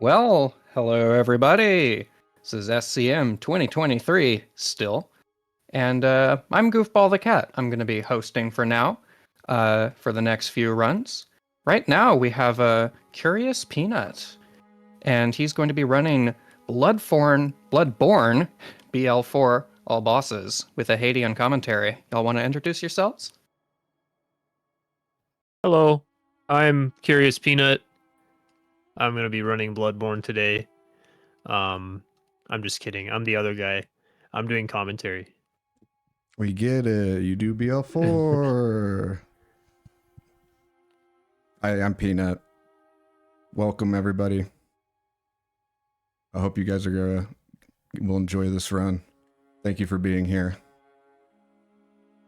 Well, hello everybody. This is SCM2023 still, and I'm Goofball the Cat. I'm going to be hosting for now, for the next few runs. Right now we have a Curious Peanut, and he's going to be running Bloodborne BL4 All Bosses with a Haitian commentary. Y'all want to introduce yourselves? Hello, I'm Curious Peanut. I'm gonna be running Bloodborne today. I'm just kidding. I'm the other guy. I'm doing commentary. We get it. You do BL4. I'm Peanut. Welcome, everybody. I hope you guys will enjoy this run. Thank you for being here.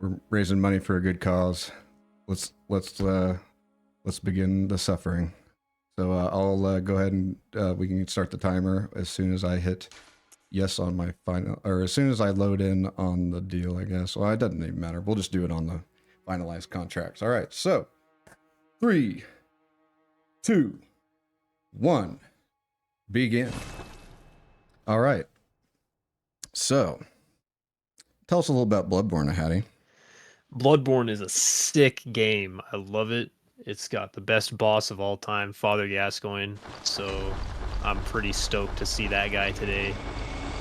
We're raising money for a good cause. Let's begin the suffering. So I'll go ahead and we can start the timer as soon as I hit yes on my final, or as soon as I load in on the deal, I guess. Well, it doesn't even matter. We'll just do it on the finalized contracts. All right, so 3, 2, 1, begin. All right. So, tell us a little about Bloodborne, Hattie. Bloodborne is a sick game. I love it. It's got the best boss of all time, Father Gascoigne. So I'm pretty stoked to see that guy today.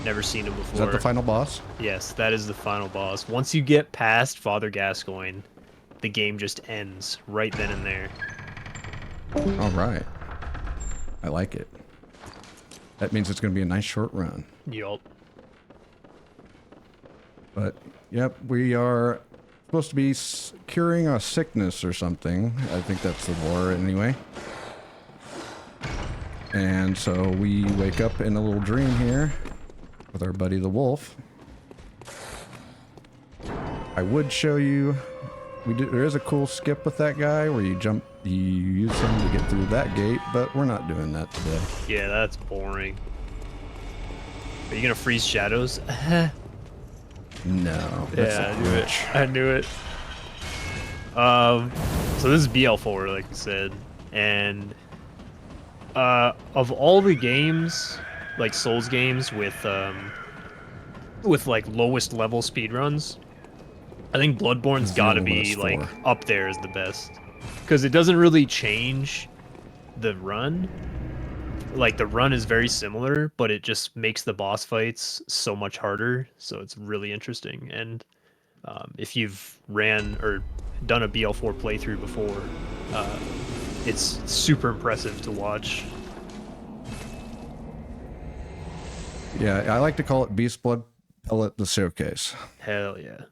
Never seen him before. Is that the final boss? Yes, that is the final boss. Once you get past Father Gascoigne, the game just ends right then and there. All right. I like it. That means it's going to be a nice short run. Yup. But, yep, we are supposed to be curing a sickness or something. I think that's the lore anyway. And so we wake up in a little dream here with our buddy the wolf. I would show you, there is a cool skip with that guy where you use him to get through that gate, but we're not doing that today. Yeah, that's boring. Are you gonna freeze shadows? No. Yeah, I knew it. I knew it. So this is BL4, like we said, and of all the games, like Souls games with like lowest level speedruns, I think Bloodborne's gotta be like up there as the best, because it doesn't really change the run. Like the run is very similar, but it just makes the boss fights so much harder. So it's really interesting. And if you've ran or done a BL4 playthrough before, it's super impressive to watch. Yeah, I like to call it Beast Blood Pellet the Showcase. Hell yeah.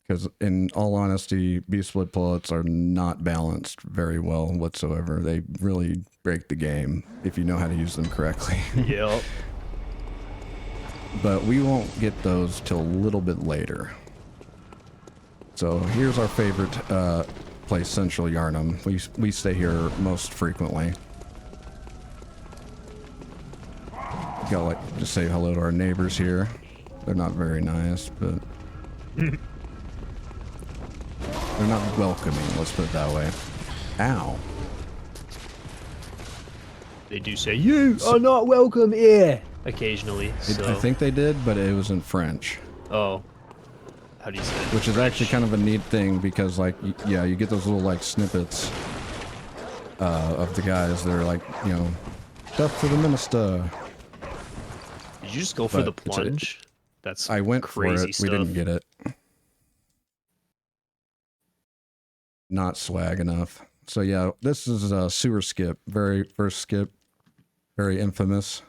Because in all honesty, Beast Blood Pellets are not balanced very well whatsoever. They really break the game if you know how to use them correctly. Yep. But we won't get those till a little bit later. So here's our favorite place, Central Yarnum. We stay here most frequently. Gotta like to say hello to our neighbors here. They're not very nice, but they're not welcoming, let's put it that way. Ow. They do say, "You are not welcome here," occasionally. So. I think they did, but it was in French. Oh. How do you say it? Which is actually kind of a neat thing because, like, yeah, you get those little, like, snippets of the guys that are like, you know, death to the minister. Did you just go for the plunge? That's I went crazy for it. stuff. We didn't get it. Not swag enough. So yeah, this is a sewer skip. Very first skip. Very infamous.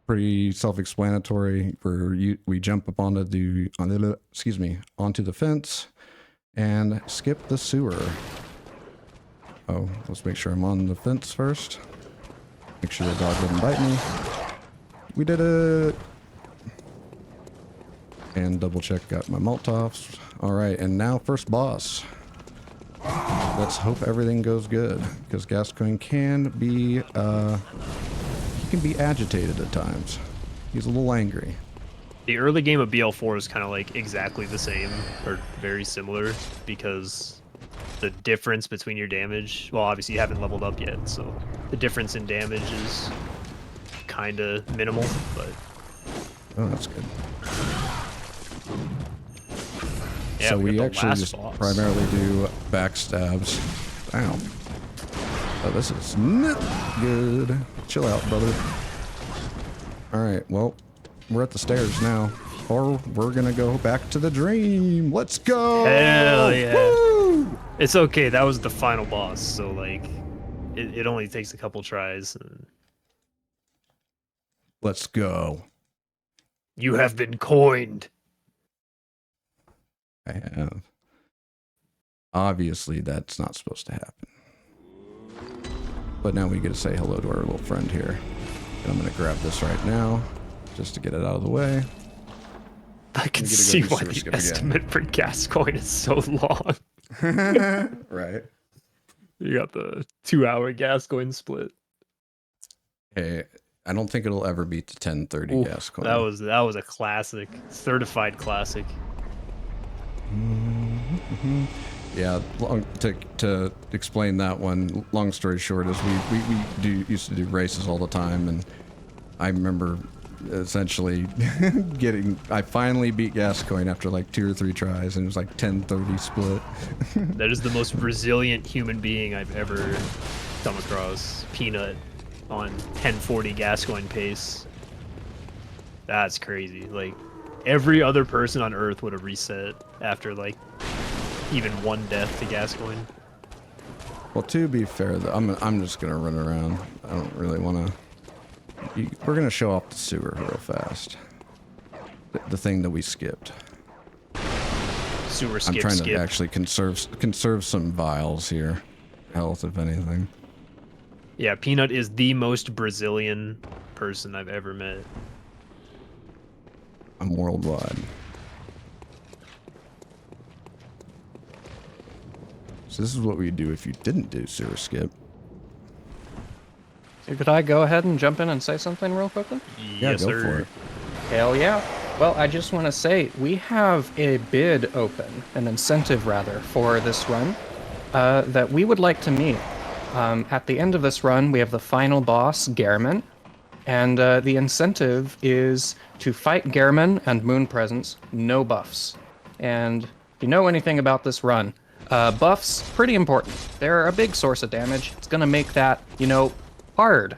Pretty self-explanatory. We jump up onto the fence and skip the sewer. Oh, let's make sure I'm on the fence first. Make sure the dog didn't bite me. We did it. And double check, got my Molotovs. All right, and now first boss. Let's hope everything goes good, because Gascoigne can be, he can be agitated at times. He's a little angry. The early game of BL4 is kind of like exactly the same, or very similar, because the difference between your damage, well, obviously you haven't leveled up yet, so The difference in damage is kind of minimal, but Oh, that's good. yeah, So we got the actually last just boss. primarily do backstabs. Ow. Oh, this is not good. Chill out, brother. Alright, well, we're at the stairs now. Or we're gonna go back to the dream. Let's go! Hell yeah. Woo! It's okay, that was the final boss, so like it only takes a couple tries. And Let's go. you have been coined. I have. Obviously, that's not supposed to happen. But now we get to say hello to our little friend here. And I'm gonna grab this right now, just to get it out of the way. I can get to go see do why sewer the skip again. estimate for Gascoigne is so long. Right. You got the 2-hour Gascoigne split. Hey, I don't think it'll ever beat the 1030 Oof, Gascoigne. that was a classic, certified classic. Yeah, to explain that one, long story short is we used to do races all the time, and I remember essentially I finally beat Gascoigne after like 2 or 3 tries, and it was like 10-30 split. That is the most resilient human being I've ever come across. Peanut on 1040 Gascoigne pace. That's crazy. Like, every other person on Earth would have reset after like even 1 death to Gascoigne. Well, to be fair, though, I'm just gonna run around. I don't really want to. We're gonna show off the sewer real fast. The thing that we skipped. Sewer skip. I'm trying skip. to actually conserve some vials here, health if anything. Yeah, Peanut is the most Brazilian person I've ever met. I'm worldwide. So this is what we do if you didn't do sewer skip. So could I go ahead and jump in and say something real quickly? Yeah, Yes, go sir. for it. Hell yeah. Well, I just want to say we have a bid open, an incentive rather, for this run that we would like to meet. At the end of this run, we have the final boss, Gehrman, and the incentive is to fight Gehrman and Moon Presence, no buffs. And if you know anything about this run, buffs, pretty important. They're a big source of damage. It's going to make that, you know, hard.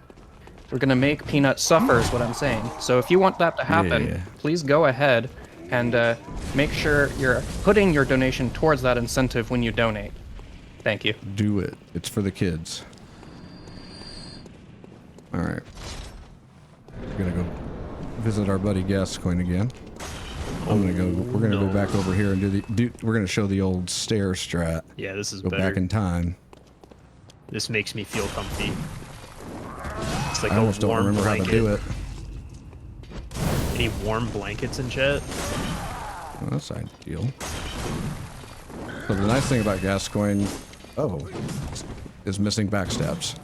We're going to make Peanut suffer is what I'm saying. So if you want that to happen, Yeah. please go ahead and make sure you're putting your donation towards that incentive when you donate. Thank you. Do it. It's for the kids. Alright. We're gonna go visit our buddy Gascoigne again. We're gonna go back over here and we're gonna show the old stair strat. Yeah, this is Go better. back in time. This makes me feel comfy. It's like I a almost don't warm remember blanket. how to do it. Any warm blankets in chat? Well, that's ideal. So the nice thing about Gascoigne, is missing backstabs.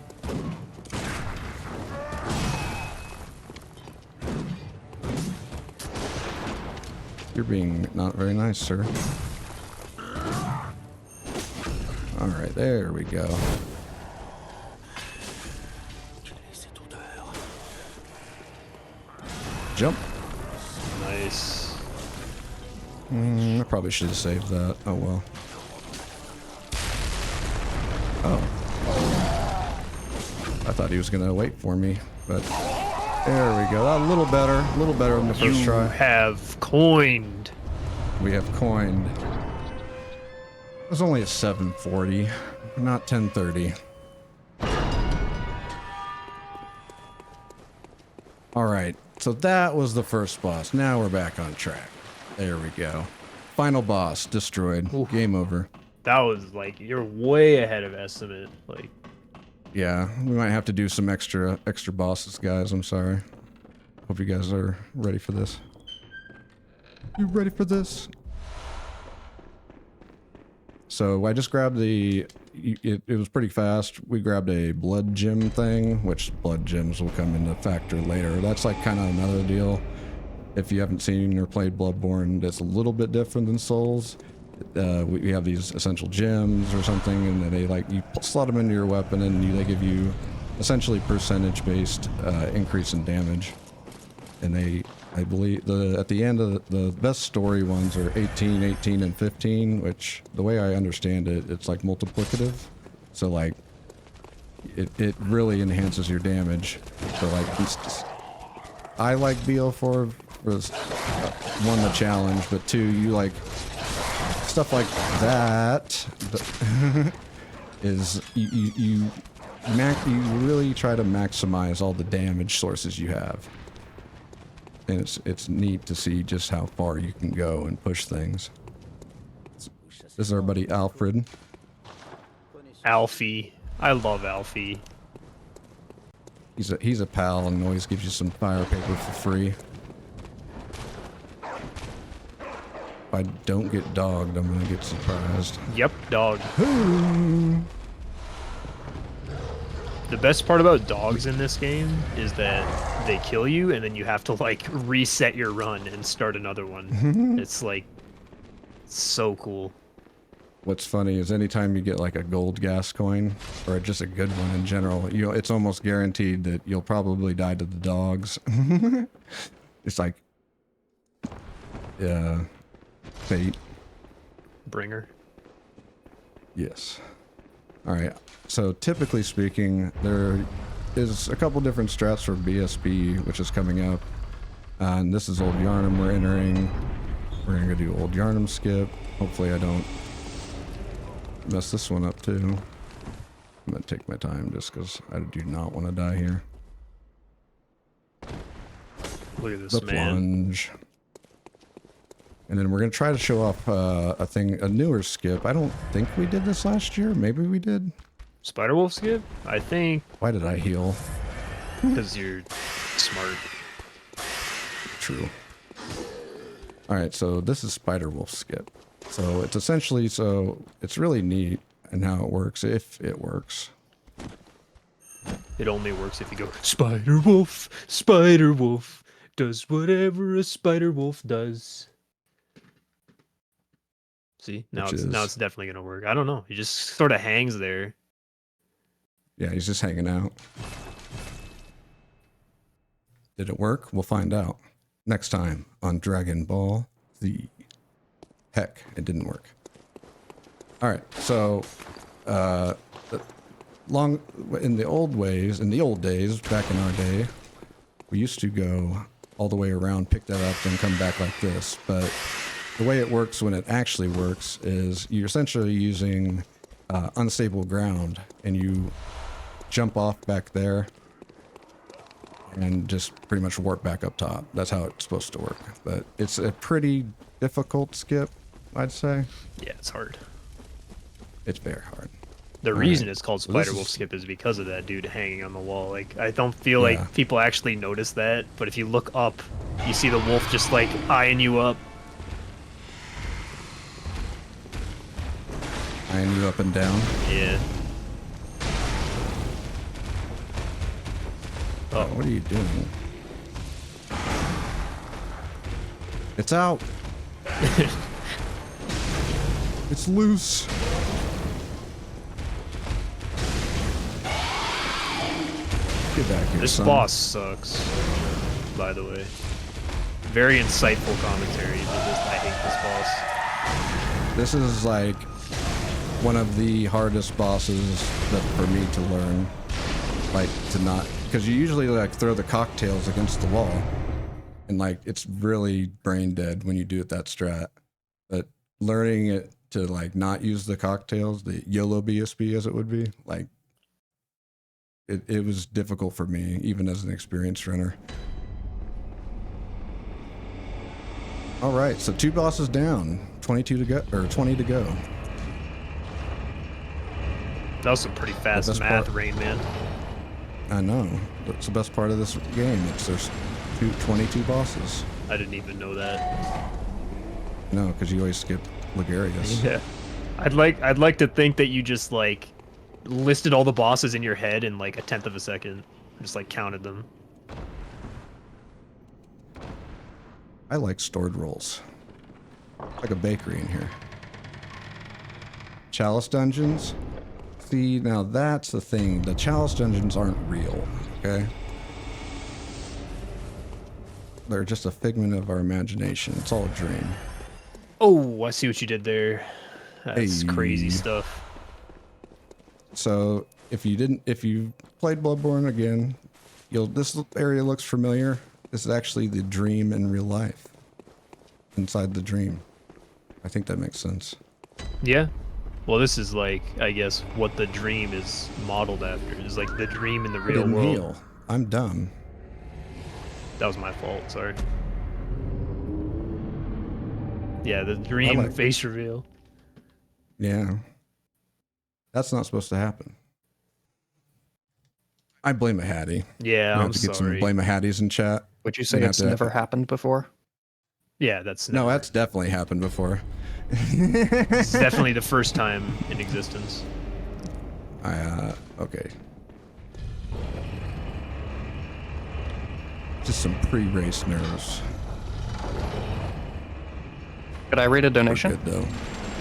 You're being not very nice, sir. Alright, there we go. Jump. Nice. I probably should have saved that. Oh well. Oh. I thought he was gonna wait for me, but there we go. A little better than the first You try. have coined. We have coined. It was only a 740, not 1030. Alright, so that was the first boss. Now we're back on track. There we go. Final boss, destroyed. Oof. Game over. That was like, you're way ahead of estimate. Like, Yeah, we might have to do some extra bosses, guys. I'm sorry. Hope you guys are ready for this. You ready for this? So I just grabbed it was pretty fast. We grabbed a blood gem thing, which blood gems will come into factor later. That's like kind of another deal. If you haven't seen or played Bloodborne, that's a little bit different than Souls. We have these essential gems or something, and they like you slot them into your weapon, and they give you essentially percentage-based increase in damage. And I believe, at the end of the best story ones are 18, 18, and 15, which, the way I understand it, it's like multiplicative. So, like, it really enhances your damage. So, like, I like BL4 was one, the challenge, but two, you like stuff like that is you really try to maximize all the damage sources you have. And it's neat to see just how far you can go and push things. This is our buddy Alfred. Alfie. I love Alfie. He's a pal and always gives you some fire paper for free. If I don't get dogged, I'm gonna get surprised. Yep, dog. The best part about dogs in this game is that they kill you and then you have to like reset your run and start another one. It's like so cool. What's funny is anytime you get like a gold gas coin, or just a good one in general, it's almost guaranteed that you'll probably die to the dogs. It's like, yeah, fate. Bringer. Yes. All right. So typically speaking, there is a couple different strats for BSB, which is coming up. And this is Old Yarnum we're entering. We're gonna go do Old Yarnum skip. Hopefully I don't mess this one up too. I'm gonna take my time just because I do not want to die here. Look at this The man. plunge. And then we're gonna try to show off a newer skip. I don't think we did this last year. Maybe we did. Spiderwolf skip? I think Why did I heal? because you're smart. True. All right, so this is Spiderwolf skip. So it's essentially, it's really neat in how it works, if it works. It only works if you go, Spiderwolf, Spiderwolf, does whatever a Spiderwolf does. See, now it's definitely gonna work. I don't know. He just sort of hangs there. Yeah, he's just hanging out. Did it work? We'll find out next time on Dragon Ball Z. Heck, it didn't work. All right, so in the old days, back in our day, we used to go all the way around, pick that up, then come back like this. But the way it works when it actually works is you're essentially using unstable ground, and you jump off back there and just pretty much warp back up top. That's how it's supposed to work. But it's a pretty difficult skip, I'd say. Yeah, it's hard. It's very hard. The reason it's called So this Spiderwolf is- skip is because of that dude hanging on the wall. Like, I don't feel like people actually notice that, but if you look up, you see the wolf just like eyeing you up. Eyeing you up and down. Yeah. Oh, what are you doing? It's out. It's loose. Get back here, This son. boss sucks, by the way. Very insightful commentary, but I hate this boss. This is like one of the hardest bosses that for me to learn. Like, to not, because you usually like throw the cocktails against the wall, and like it's really brain dead when you do it that strat. But learning it to like not use the cocktails, the YOLO BSB as it would be, like it was difficult for me even as an experienced runner. All right, so 2 bosses down, 22 to go, or 20 to go. That was some pretty fast best math, part- Rain Man. I know. That's the best part of this game. There's 22 bosses. I didn't even know that. No, because you always skip Ligarius. Yeah. I'd like to think that you just like listed all the bosses in your head in like a 1/10 of a second. Just like counted them. I like stored rolls. Like a bakery in here. Chalice dungeons. See, now that's the thing. The chalice dungeons aren't real, okay? They're just a figment of our imagination. It's all a dream. Oh, I see what you did there. That's Hey. crazy stuff. So if you played Bloodborne again, this area looks familiar. This is actually the dream in real life. Inside the dream. I think that makes sense. Yeah. Well, this is like, I guess, what the dream is modeled after. It's like the dream in the real Didn't world. heal. I'm dumb. That was my fault, sorry. Yeah, the dream face reveal. Yeah. That's not supposed to happen. I blame a Hattie. Yeah, We I'm have to get some sorry. blame a Hatties in chat. Would you say it's never happened before? Yeah, that's No, never. that's definitely happened before. It's definitely the first time in existence. Okay. Just some pre-race nerves. Could I read a We're donation? good though.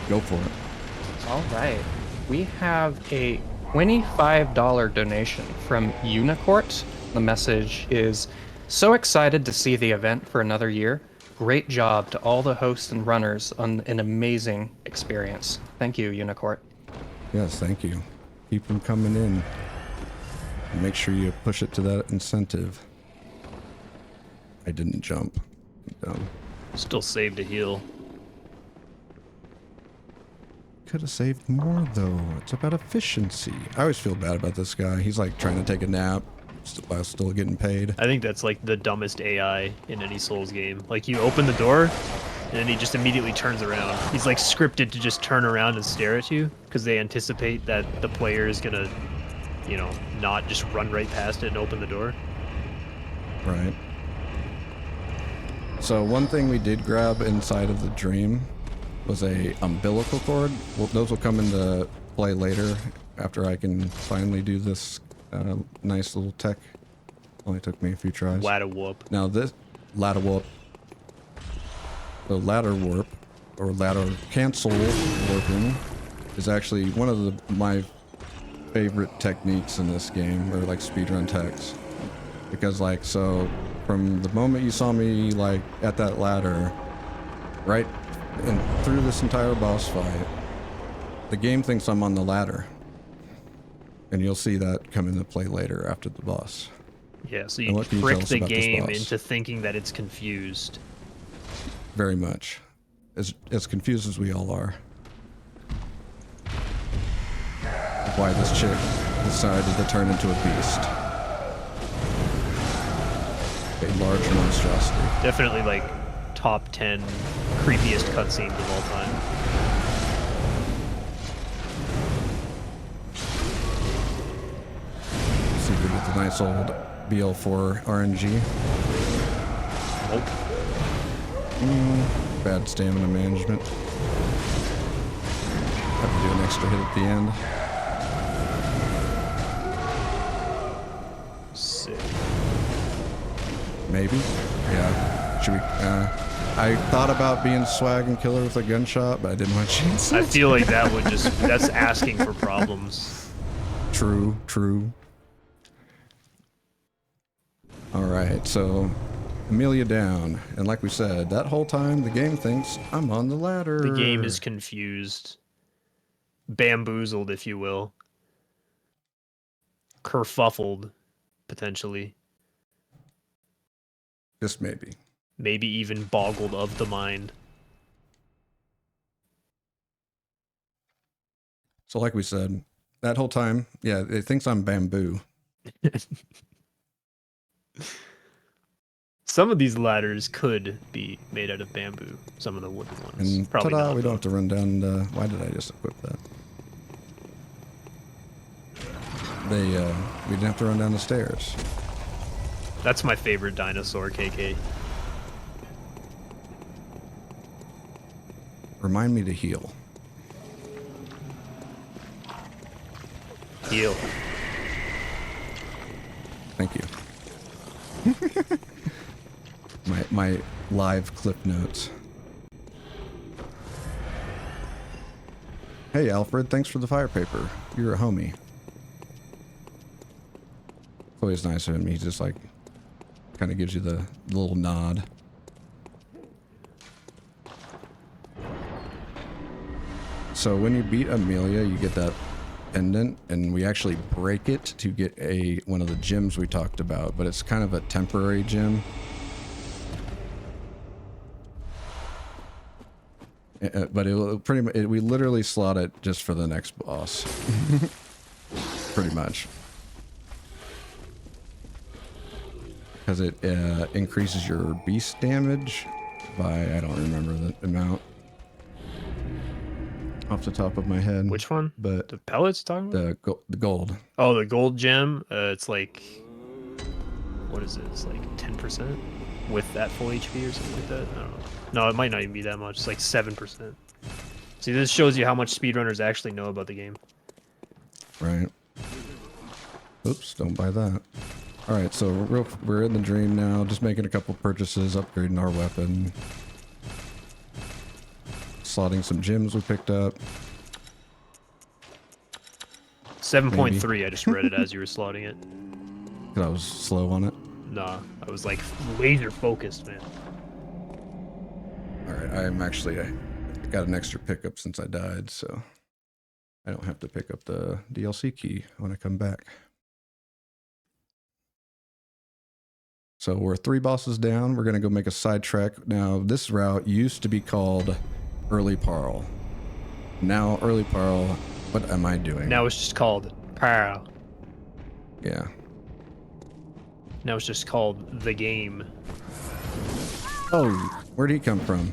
Go for it. All right. We have a $25 donation from Unicourt. The message is, so excited to see the event for another year. Great job to all the hosts and runners on an amazing experience. Thank you, Unicourt. Yes, thank you. Keep them coming in. And make sure you push it to that incentive. I didn't jump. Dumb. Still saved to heal. Could have saved more though. It's about efficiency. I always feel bad about this guy. He's like trying to take a nap while still getting paid. I think that's like the dumbest AI in any Souls game. Like you open the door, and then he just immediately turns around. He's like scripted to just turn around and stare at you because they anticipate that the player is gonna, you know, not just run right past it and open the door. Right. So one thing we did grab inside of the dream was a umbilical cord. Well, those will come into play later after I can finally do this nice little tech. Only took me a few tries. Ladder whoop. Now this ladder warp, the ladder warp or ladder cancel warping is actually one of my favorite techniques in this game, or like speedrun techs, because like so from the moment you saw me like at that ladder, right, and through this entire boss fight, the game thinks I'm on the ladder, and you'll see that come into play later after the boss. Yeah, so And you what can you trick tell us the about this game boss? into thinking that it's confused. Very much. As confused as we all are. Why this chick decided to turn into a beast. A large monstrosity. Definitely like top 10 creepiest cutscenes of all time. See if we get the nice old BL4 RNG. Nope. Bad stamina management. Have to do an extra hit at the end. Sick. Maybe? Yeah. Should we, I thought about being swag and killer with a gunshot, but I didn't want to chance it. I feel like that would just, that's asking for problems. True, true. Alright, so Amelia down. And like we said, that whole time the game thinks I'm on the ladder. The game is confused. Bamboozled, if you will. Kerfuffled, potentially. Just maybe. Maybe even boggled of the mind. So like we said, that whole time, yeah, it thinks I'm bamboo. Some of these ladders could be made out of bamboo. Some of the wooden ones. And Probably ta-da, not, we though. don't have to run down the... Why did I just equip that? We didn't have to run down the stairs. That's my favorite dinosaur, KK. Remind me to heal. Heal. Thank you. my live clip notes. Hey, Alfred, thanks for the fire paper. You're a homie. It's always nice of him. He just like kind of gives you the little nod. So when you beat Amelia, you get that pendant, and we actually break it to get one of the gems we talked about, but it's kind of a temporary gem. But we literally slot it just for the next boss. Pretty much. Because it increases your beast damage by, I don't remember the amount off the top of my head. Which one? But The pellets talking about? the gold. Oh, the gold gem. It's like, what is it? It's like 10% with that full HP or something like that. I don't know. No, it might not even be that much. It's like 7%. See, this shows you how much speedrunners actually know about the game. Right. Oops, don't buy that. Alright, so we're in the dream now, just making a couple purchases, upgrading our weapon. Slotting some gems we picked up. 7.3, I just read it as you were slotting it. Because I was slow on it. Nah, I was like laser focused, man. Alright, I got an extra pickup since I died, so I don't have to pick up the DLC key when I come back. So we're 3 bosses down. We're going to go make a side track. Now, this route used to be called Early Parl. Now, Early Parl, what am I doing? Now it's just called Parl. Yeah. Now it's just called The Game. Oh, where'd he come from?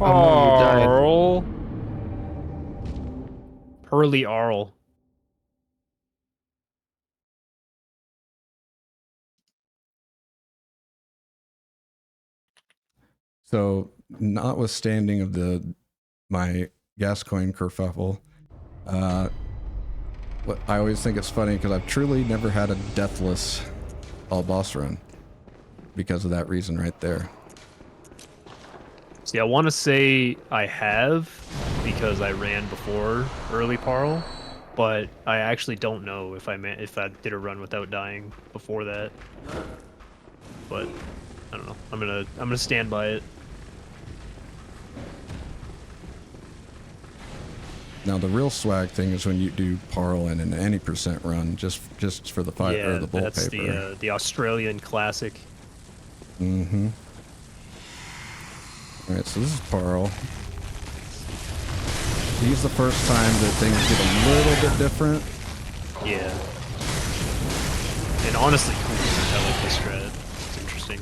Oh no, you died. Arl. Pearly Arl. So, notwithstanding of my Gascoigne kerfuffle, I always think it's funny because I've truly never had a deathless all boss run because of that reason right there. See, I want to say I have because I ran before Early Parl, but I actually don't know if I did a run without dying before that. But I don't know. I'm gonna stand by it. Now the real swag thing is when you do Parl in an any % run, just for the fight or the bull that's paper. the Australian classic. Mm-hmm. All right, so this is Parl. He's the first time that things get a little bit different. Yeah. And honestly, cool. I like this strat. It's interesting.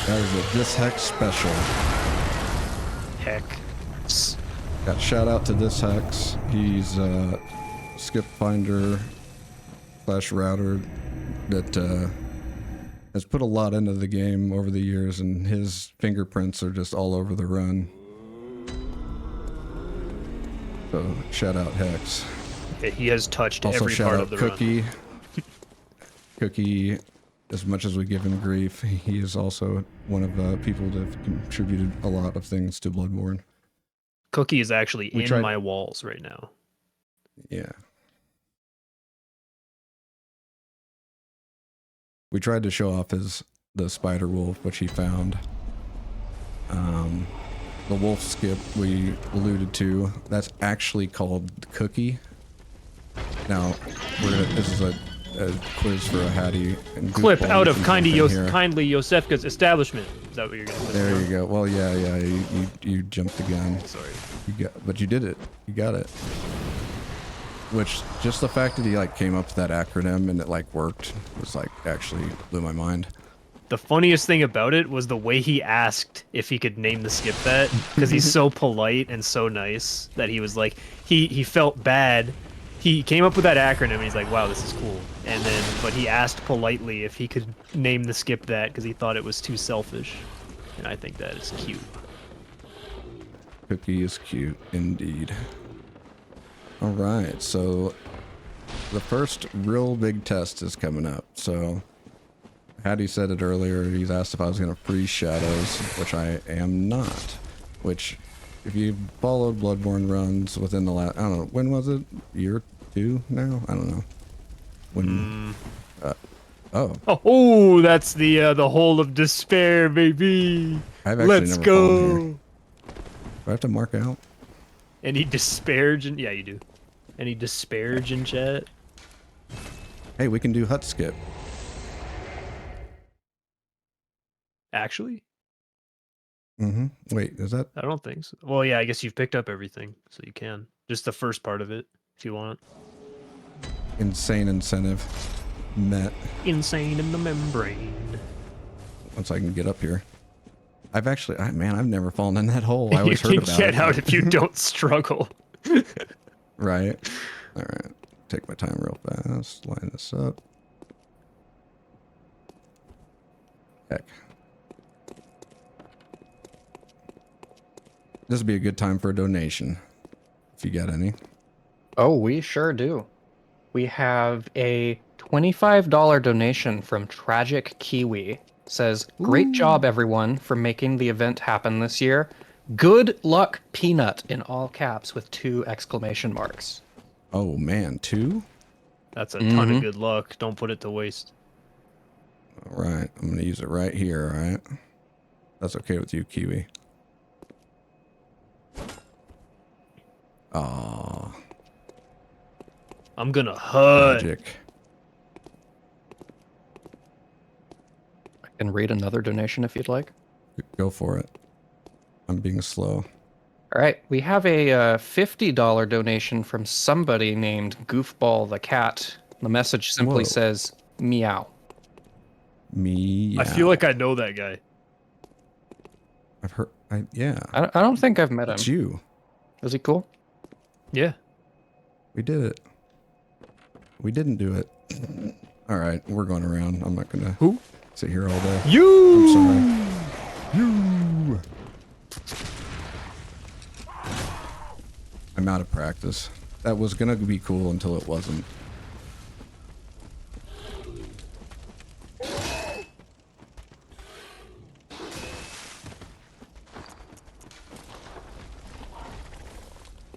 That is a This Hex special. Heck. Got shout out to This Hex. He's skip finder / router that has put a lot into the game over the years, and his fingerprints are just all over the run. So shout out Hex. Yeah, he has touched Also every shout part out of the Cookie. run. Cookie, as much as we give him grief, he is also one of the people that have contributed a lot of things to Bloodborne. Cookie is actually in my walls right now. Yeah. We tried to show off the spider wolf, which he found. The wolf skip we alluded to, that's actually called Cookie. Now, this is a quiz for a Hattie. And Clip Goofball, out you of can kindly jump in here. Yosefka's establishment. Is that what you're gonna say? There you go. Well, yeah, you jumped the gun. Sorry. But you did it. You got it. Which, just the fact that he like came up with that acronym and it like worked was like actually blew my mind. The funniest thing about it was the way he asked if he could name the skip that, because he's so polite and so nice that he was like, he felt bad. He came up with that acronym and he's like, wow, this is cool. And then, but he asked politely if he could name the skip that because he thought it was too selfish. And I think that is cute. Cookie is cute indeed. All right, so the first real big test is coming up. So, Hattie said it earlier. He's asked if I was going to freeze shadows, which I am not. Which, if you followed Bloodborne runs within the last, I don't know, when was it? Year 2 now? I don't know. When? Oh, that's the hole of despair, baby. I've actually Let's never go. fallen here. Do I have to mark out? Any disparage in, yeah, you do. Any disparage in chat? Hey, we can do hut skip. Actually, Mm-hmm. Wait, is that? I don't think so. Well, yeah, I guess you've picked up everything, so you can. Just the first part of it, if you want. Insane incentive met. Insane in the membrane. Once I can get up here. I've actually, man, I've never fallen in that hole. I always You heard can about get it. out if you don't struggle. Right. All right. Take my time real fast. Line this up. Heck. This would be a good time for a donation, if you got any. Oh, we sure do. We have a $25 donation from Tragic Kiwi. Says, great job, everyone, for making the event happen this year. Good luck, Peanut, in all caps with 2 exclamation marks. Oh, man. 2? That's a ton of good luck. Don't put it to waste. All right. I'm going to use it right here, all right? That's okay with you, Kiwi. Aw. I'm gonna hut. Magic. I can read another donation if you'd like. Go for it. I'm being slow. All right, we have a $50 donation from somebody named Goofball the Cat. The message simply Whoa. says, meow. Me. I feel like I know that guy. I've heard. Yeah. I don't think I've met him. It's you. Is he cool? Yeah. We did it. We didn't do it. All right, we're going around. I'm not gonna sit here all day. You. I'm sorry. You. I'm out of practice. That was gonna be cool until it wasn't.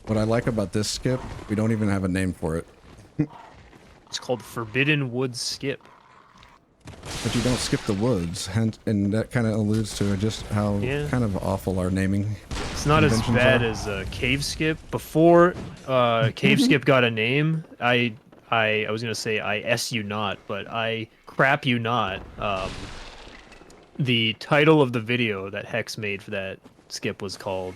What I like about this skip, we don't even have a name for it. It's called Forbidden Woods Skip. But you don't skip the woods, and that kind of alludes to just how kind of awful our naming. It's not as bad as Cave Skip. Before Cave Skip got a name, I was gonna say I S you not, but I crap you not. The title of the video that Hex made for that skip was called.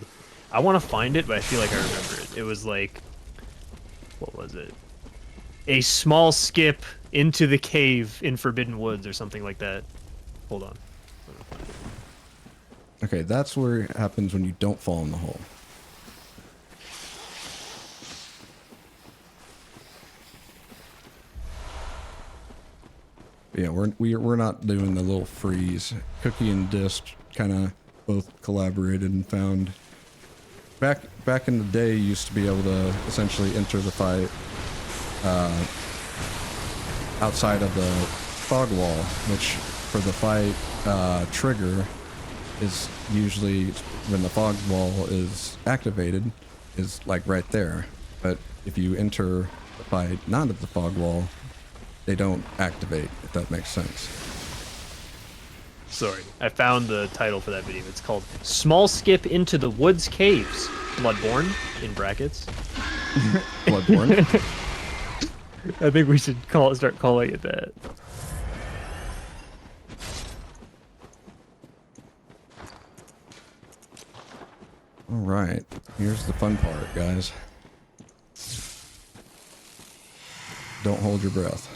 I want to find it, but I feel like I remember it. It was like, what was it? A small skip into the cave in Forbidden Woods or something like that. Hold on. Okay, that's where it happens when you don't fall in the hole. Yeah, we're not doing the little freeze. Cookie and Disc kind of both collaborated and found. Back in the day, you used to be able to essentially enter the fight outside of the fog wall, which for the fight trigger is usually when the fog wall is activated, is like right there. But if you enter the fight not at the fog wall, they don't activate, if that makes sense. Sorry, I found the title for that video. It's called Small Skip into the Woods Caves, Bloodborne, in brackets. Bloodborne. I think we should start calling it that. All right, here's the fun part, guys. Don't hold your breath.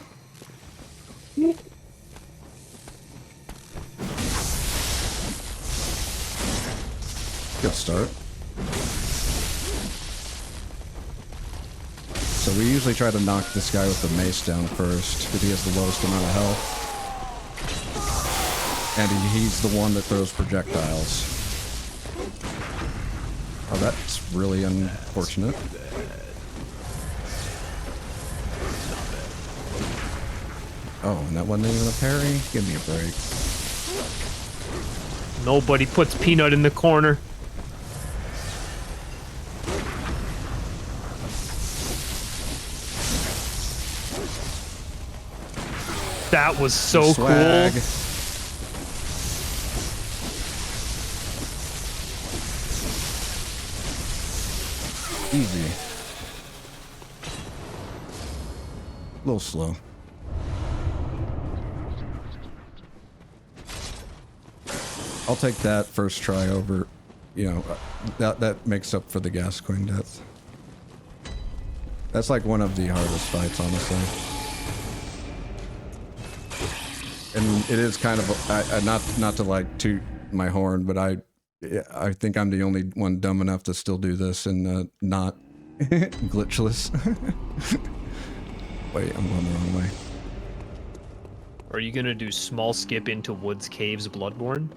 Good start. So we usually try to knock this guy with the mace down first, because he has the lowest amount of health. And he's the one that throws projectiles. Oh, that's really unfortunate. Oh, and that wasn't even a parry? Give me a break. Nobody puts Peanut in the corner. That was so Swag. cool. Easy. A little slow. I'll take that first try over, you know, that makes up for the gas coin death. That's like one of the hardest fights, honestly. And it is kind of, not to like toot my horn, but I think I'm the only one dumb enough to still do this and not glitchless. Wait, I'm going the wrong way. Are you gonna do small skip into Woods Caves Bloodborne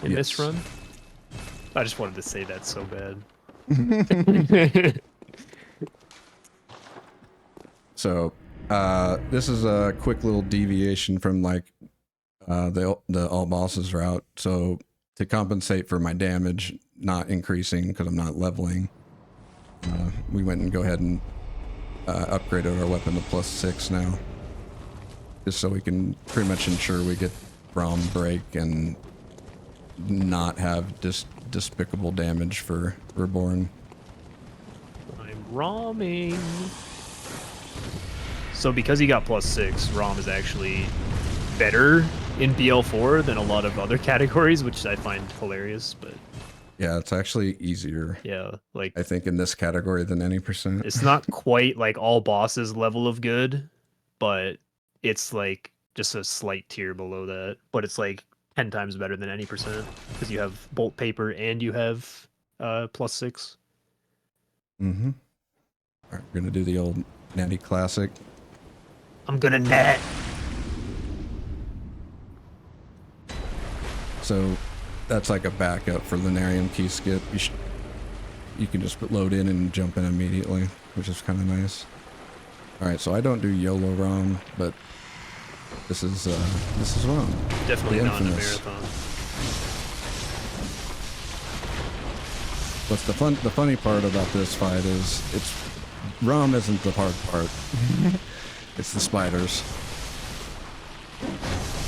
in Yes. this run? I just wanted to say that so bad. So, this is a quick little deviation from like the all bosses route. So to compensate for my damage not increasing because I'm not leveling, we went and go ahead and upgraded our weapon to +6 now, just so we can pretty much ensure we get ROM break and not have despicable damage for Reborn. I'm romming. So because he got +6, ROM is actually better in BL4 than a lot of other categories, which I find hilarious, but Yeah, it's actually easier, yeah, like I think, in this category than any %. it's not quite like all bosses level of good, but it's like just a slight tier below that. But it's like 10 times better than any % because you have bolt paper and you have +6. Mm-hmm. All right, we're gonna do the old natty classic. I'm gonna net. So that's like a backup for Lunarium key skip. You can just load in and jump in immediately, which is kind of nice. All right, so I don't do YOLO ROM, but this is ROM. Definitely The not in a infamous. marathon. What's the funny part about this fight is ROM isn't the hard part. It's the spiders.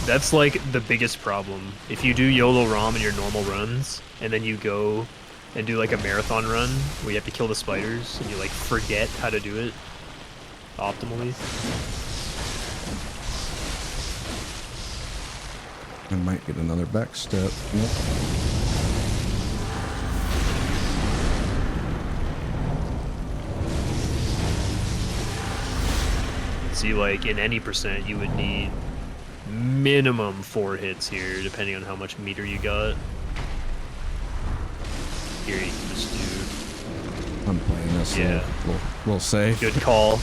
That's like the biggest problem. If you do YOLO ROM in your normal runs, and then you go and do like a marathon run where you have to kill the spiders, and you like forget how to do it optimally. I might get another back step. Nope. See, like in any % you would need minimum 4 hits here, depending on how much meter you got. Here you can just do I'm playing this. Yeah. We'll say. good call,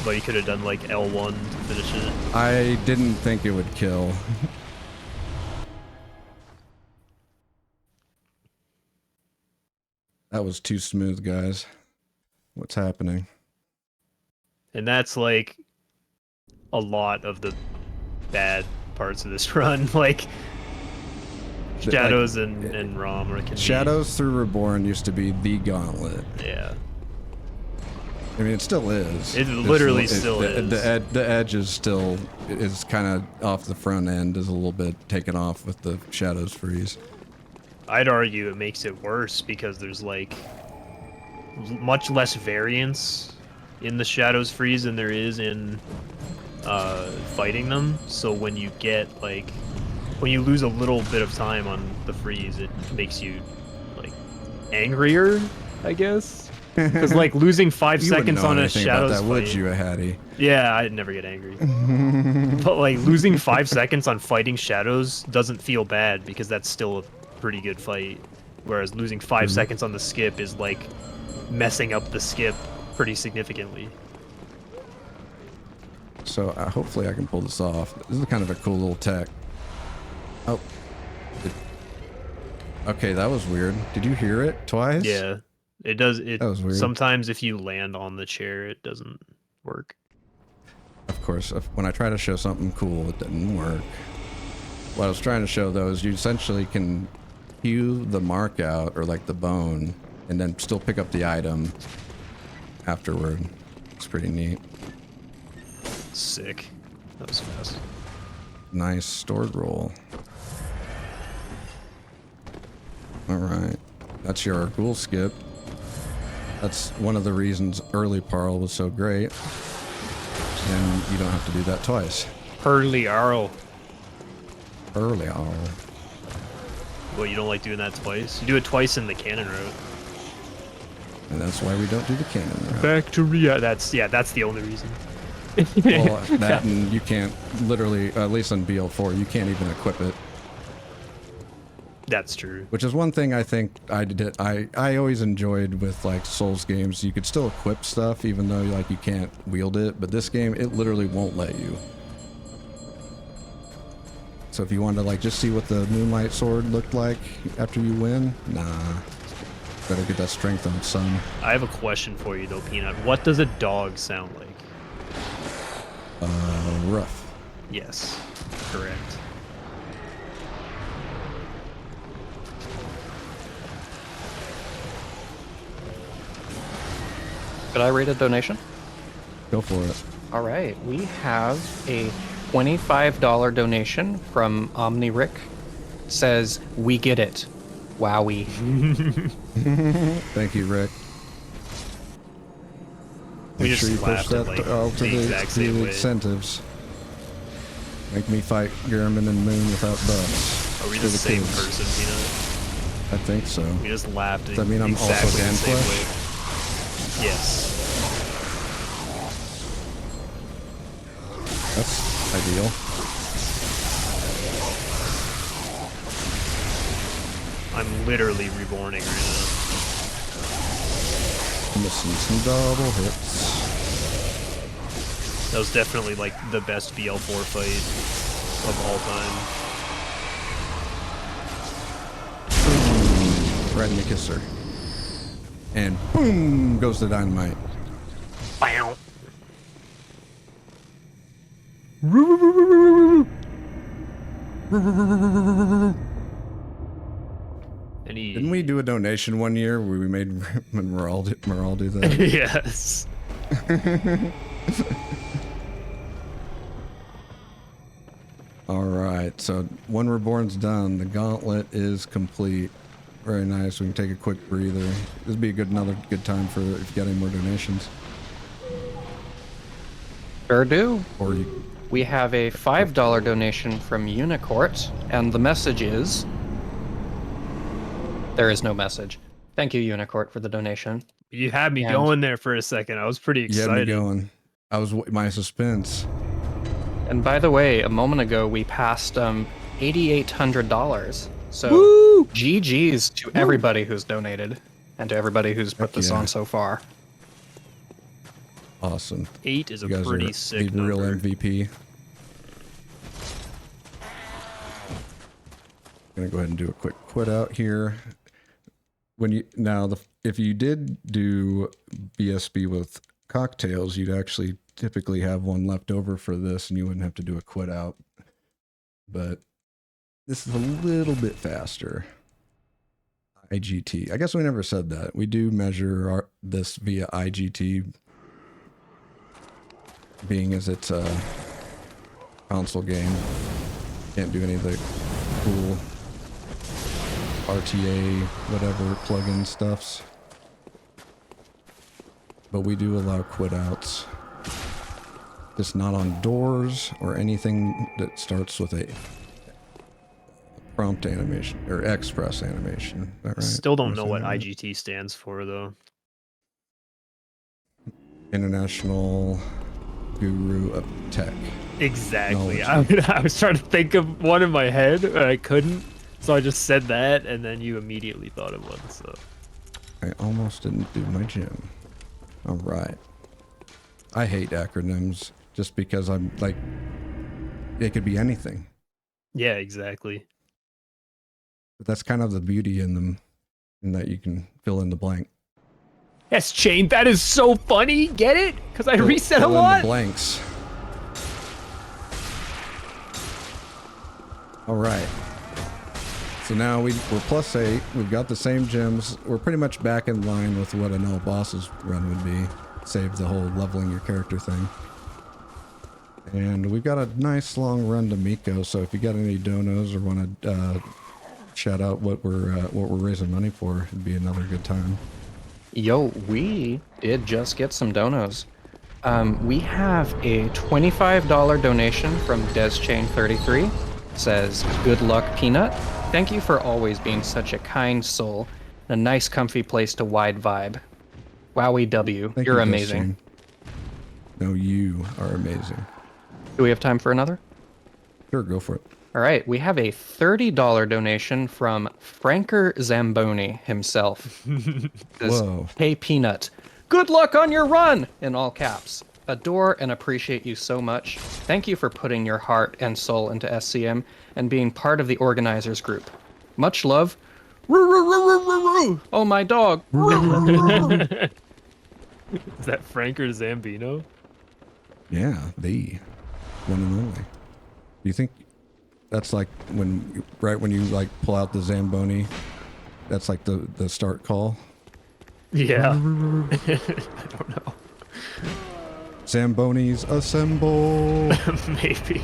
but you could have done like L1 to finish it. I didn't think it would kill. That was too smooth, guys. What's happening? And that's like a lot of the bad parts of this run, like Shadows and ROM can Shadows through Reborn used to be the gauntlet. be, yeah. I mean, it still is. It literally still is. The edge is still is kind of off the front end, is a little bit taken off with the Shadows freeze. I'd argue it makes it worse because there's like much less variance in the Shadows freeze than there is in fighting them. So when you get like when you lose a little bit of time on the freeze, it makes you like angrier, I guess. Because like losing 5 seconds on a Shadows that, fight, would you, Hattie? yeah, I'd never get angry. But like losing 5 seconds on fighting Shadows doesn't feel bad because that's still a pretty good fight. Whereas losing 5 seconds on the skip is like messing up the skip pretty significantly. So hopefully I can pull this off. This is kind of a cool little tech. Oh. Okay, that was weird. Did you hear it twice? Yeah, it does. It That was weird. sometimes if you land on the chair, it doesn't work. of course, when I try to show something cool, it didn't work. What I was trying to show though is you essentially can hew the mark out, or like the bone, and then still pick up the item afterward. It's pretty neat. Sick. That was fast. Nice stored roll. Alright. That's your ghoul skip. That's one of the reasons early Parl was so great. And you don't have to do that twice. Early Arl. Early Arl. Well, you don't like doing that twice? You do it twice in the cannon route. And that's why we don't do the cannon route. Back to Ria. That's the only reason. Well, that and you can't literally, at least on BL4, you can't even equip it. That's true. Which is one thing I think I always enjoyed with like Souls games. You could still equip stuff even though like you can't wield it, but this game it literally won't let you. So if you want to like just see what the Moonlight Sword looked like after you win, nah. Better get that strength on, son. I have a question for you though, Peanut. What does a dog sound like? Rough. Yes, correct. Could I read a donation? Go for it. All right, we have a $25 donation from OmniRick. Says, "We get it. Wowie." Thank you, Rick. We Make just sure you push laughed at, that like, to the exact same the way. incentives. Make me fight German and Moon without buffs. Are we For the same kids. person, Peanut? I think so. We just laughed. Does that mean I'm also exactly the Dan same Flesh? way. Yes. That's ideal. I'm literally reborning right now. Missing some double hits. That was definitely like the best BL4 fight of all time. Right in the kisser. And boom goes the dynamite. Bow. Any... Didn't we do a donation one year where we made Moral do that? Yes. Alright, so one Reborn's done. The gauntlet is complete. Very nice. We can take a quick breather. This would be another good time for if you got any more donations. Sure do. Or you... We have a $5 donation from Unicourt, and the message is... There is no message. Thank you, Unicourt, for the donation. You had me And- going there for a second. I was pretty You had excited. me going. I was my suspense. And by the way, a moment ago, we passed $8,800. So Woo! GG's to everybody who's donated, and to everybody who's put Heck this yeah. on so far. Awesome. 8 is a You guys pretty are sick the real number. MVP. Gonna go ahead and do a quick quit out here. When you if you did do BSB with cocktails, you'd actually typically have one left over for this, and you wouldn't have to do a quit out. But this is a little bit faster. IGT. I guess we never said that. We do measure this via IGT, being as it's a console game. Can't do any of the cool RTA, whatever, plugin stuffs. But we do allow quit outs. Just not on doors or anything that starts with a prompt animation or express animation. Is that right? Still don't know Am I what saying that right? IGT stands for, though. International Guru of Tech. Exactly. Knowledge. I was trying to think of one in my head, but I couldn't. So I just said that, and then you immediately thought of one. So I almost didn't do my gym. All right. I hate acronyms just because I'm like, it could be anything. yeah, exactly. But that's kind of the beauty in them, in that you can fill in the blank. Yes, Chain. That is so funny. Get it? Because I reset a Fill in lot. the blanks. All right. So now we're +8. We've got the same gems. We're pretty much back in line with what an All Bosses run would be. Save the whole leveling your character thing. And we've got a nice long run to Miko. So if you got any donos or want to shout out what we're raising money for, it'd be another good time. Yo, we did just get some donos. We have a $25 donation from DesChain33. Says, good luck, Peanut. Thank you for always being such a kind soul. A nice, comfy place to wide vibe. Wowie W, Thank you're you, amazing. Justin. No, you are amazing. Do we have time for another? Sure, go for it. All right, we have a $30 donation from Franker Zamboni himself. Says, Whoa. hey, Peanut. Good luck on your run! In all caps. Adore and appreciate you so much. Thank you for putting your heart and soul into SCM and being part of the organizers group. Much love. Oh, my dog. Is that Frank or Zambino? Yeah, the one and only. Do you think that's like right when you like pull out the Zamboni, that's like the start call? Yeah. I don't know. Zambonis assemble. Maybe.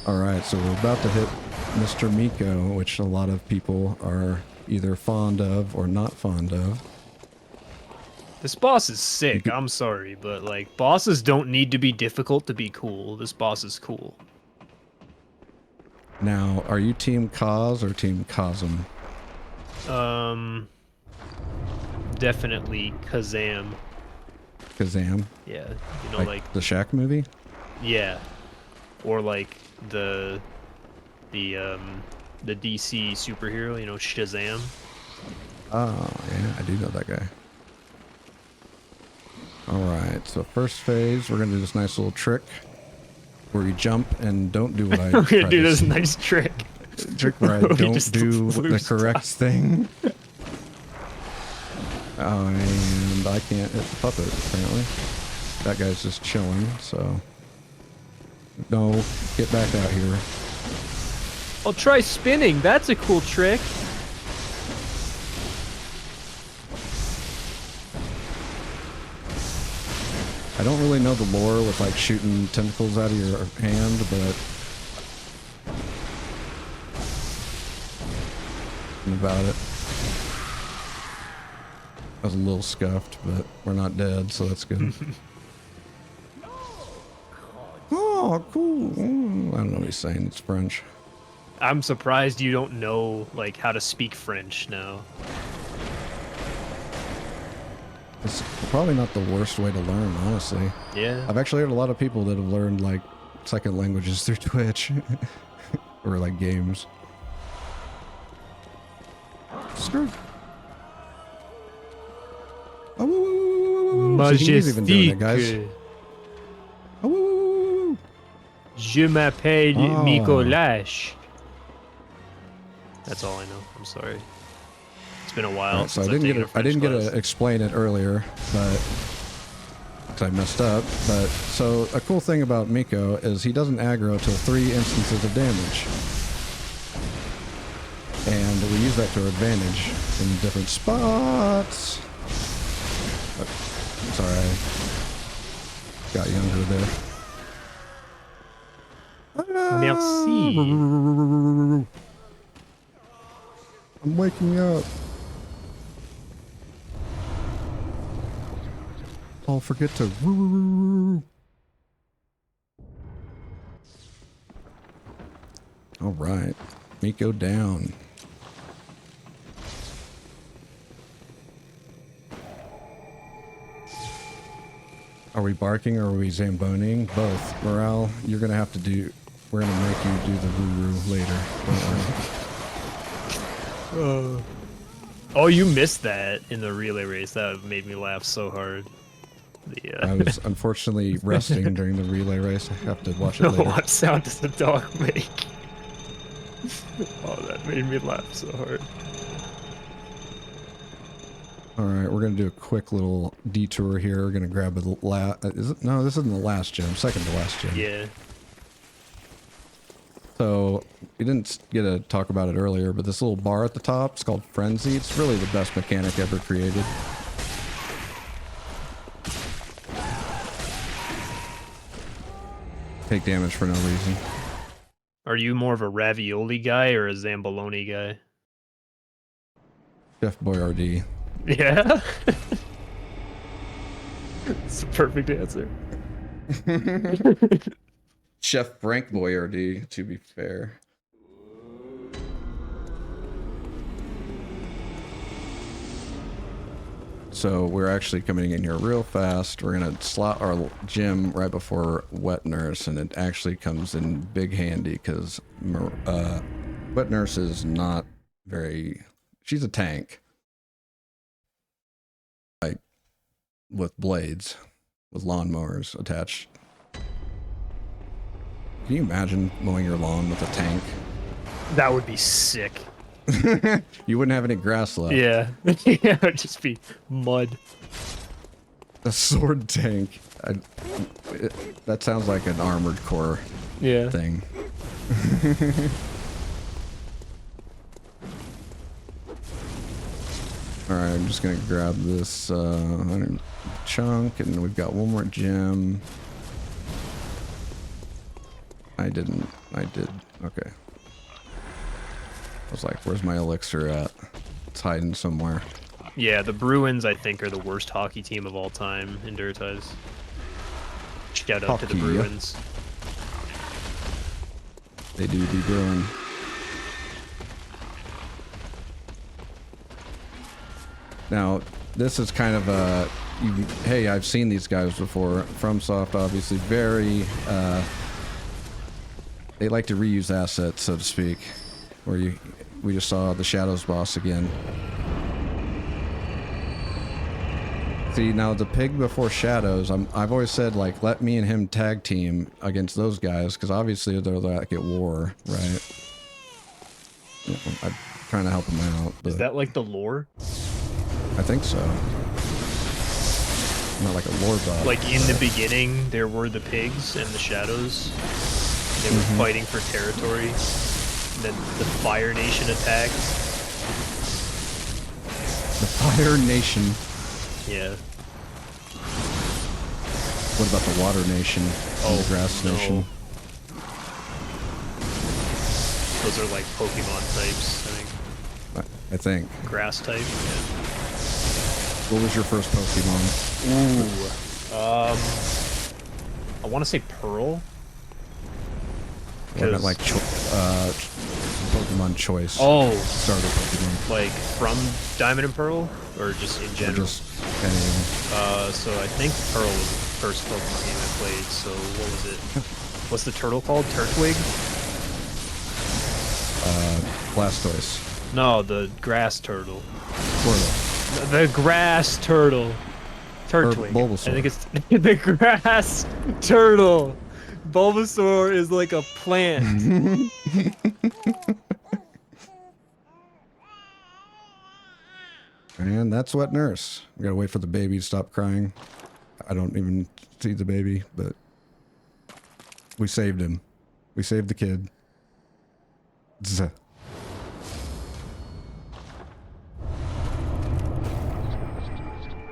All right, so we're about to hit Mr. Miko, which a lot of people are either fond of or not fond of. This boss is sick. I'm sorry, but like bosses don't need to be difficult to be cool. This boss is cool. Now, are you Team Kaz or Team Kazum? Definitely Kazam. Kazam? Yeah, you know, like the Shaq movie? yeah, or like the DC superhero. You know, Shazam. Oh, yeah, I do know that guy. All right, so first phase, we're gonna do this nice little trick where you jump and don't do what I. We're gonna do this nice trick. Trick where I don't just do the lose correct thing. And I can't hit the puppet, apparently. That guy's just chilling, so... No, get back out here. I'll try spinning. That's a cool trick. I don't really know the lore with, like, shooting tentacles out of your hand, but... about it. I was a little scuffed, but we're not dead, so that's good. Oh, cool. I don't know what he's saying. It's French. I'm surprised you don't know like how to speak French now. It's probably not the worst way to learn, honestly. Yeah. I've actually heard a lot of people that have learned like second languages through Twitch or like games. Screw. Oh, so he's even doing it, guys. Oh, Je m'appelle Mikolash. That's all I know. I'm sorry. It's been a while. Right, so since I didn't get class. to explain it earlier, but because I messed up. But so a cool thing about Miko is he doesn't aggro till 3 instances of damage, and we use that to our advantage in different spots. Sorry, I got younger there. Merci. I'm waking up. I'll forget to. All right, Miko down. Are we barking or are we zamboning? Both. Morale, you're gonna have to do. We're gonna make you do the woo-woo later. Don't worry. Oh, you missed that in the relay race. That made me laugh so hard. I was unfortunately resting during the relay race. I have to watch it later. What sound does the dog make? Oh, that made me laugh so hard. All right, we're gonna do a quick little detour here. We're gonna grab a is it? No, this isn't the last gym. Second to last gym. Yeah. So we didn't get to talk about it earlier, but this little bar at the top, it's called Frenzy. It's really the best mechanic ever created. Take damage for no reason. Are you more of a ravioli guy or a Zamboloni guy? Chef Boyardee. Yeah. It's a perfect answer. Chef Frank Boyardee, to be fair. So we're actually coming in here real fast. We're gonna slot our gym right before Wet Nurse, and it actually comes in big handy because Wet Nurse is not very. She's a tank, like with blades, with lawnmowers attached. Can you imagine mowing your lawn with a tank? That would be sick. You wouldn't have any grass left. Yeah. Yeah, it would just be mud. A sword tank. That sounds like an Armored Core thing. Alright, I'm just gonna grab this chunk, and we've got one more gem. I did. Okay. I was like, where's my elixir at? It's hiding somewhere. Yeah, the Bruins, I think, are the worst hockey team of all time in Dirtize. Shout out to the Hockey. Bruins. They do be brewing. Now, this is kind of a... hey, I've seen these guys before. FromSoft, obviously, very... they like to reuse assets, so to speak. Where we just saw the Shadows boss again. See, now the pig before Shadows, I've always said, like, let me and him tag team against those guys, because obviously they're like at war, right? I'm trying to help them out. But Is that like the lore? I think so. Not like a lore buff. Like in the beginning, there were the pigs and the shadows. They were fighting for territory. Then the Fire Nation attacked. The Fire Nation. Yeah. What about the Water Nation? And the Grass Nation? Those are like Pokemon types, I think. I think. Grass type. Yeah. What was your first Pokemon? Ooh. I want to say Pearl. What about like Pokemon Choice? Oh. Starter Pokemon. Like from Diamond and Pearl, or just in general? Or just anything. So I think Pearl was the first Pokemon game I played. So what was it? What's the turtle called? Turtwig? Blastoise. No, the grass turtle. Squirtle. The grass turtle. Turtwig. Bulbasaur. I think it's the grass turtle. Bulbasaur is like a plant. And that's Wet Nurse. We gotta wait for the baby to stop crying. I don't even see the baby, but we saved him. We saved the kid. Zzz.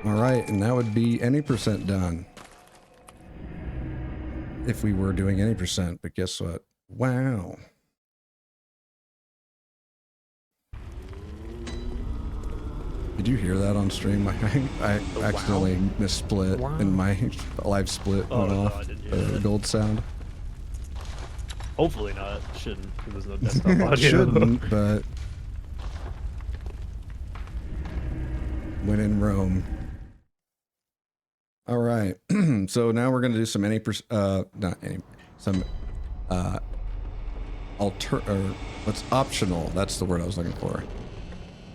All right, and that would be any percent done. If we were doing any percent, but guess what? Wow. Did you hear that on stream? I accidentally missplit and my live split went off. I didn't hear The that. gold sound. Hopefully not. Shouldn't. It was no desktop audio. It shouldn't, but when in Rome. All right, so now we're gonna do some what's optional? That's the word I was looking for.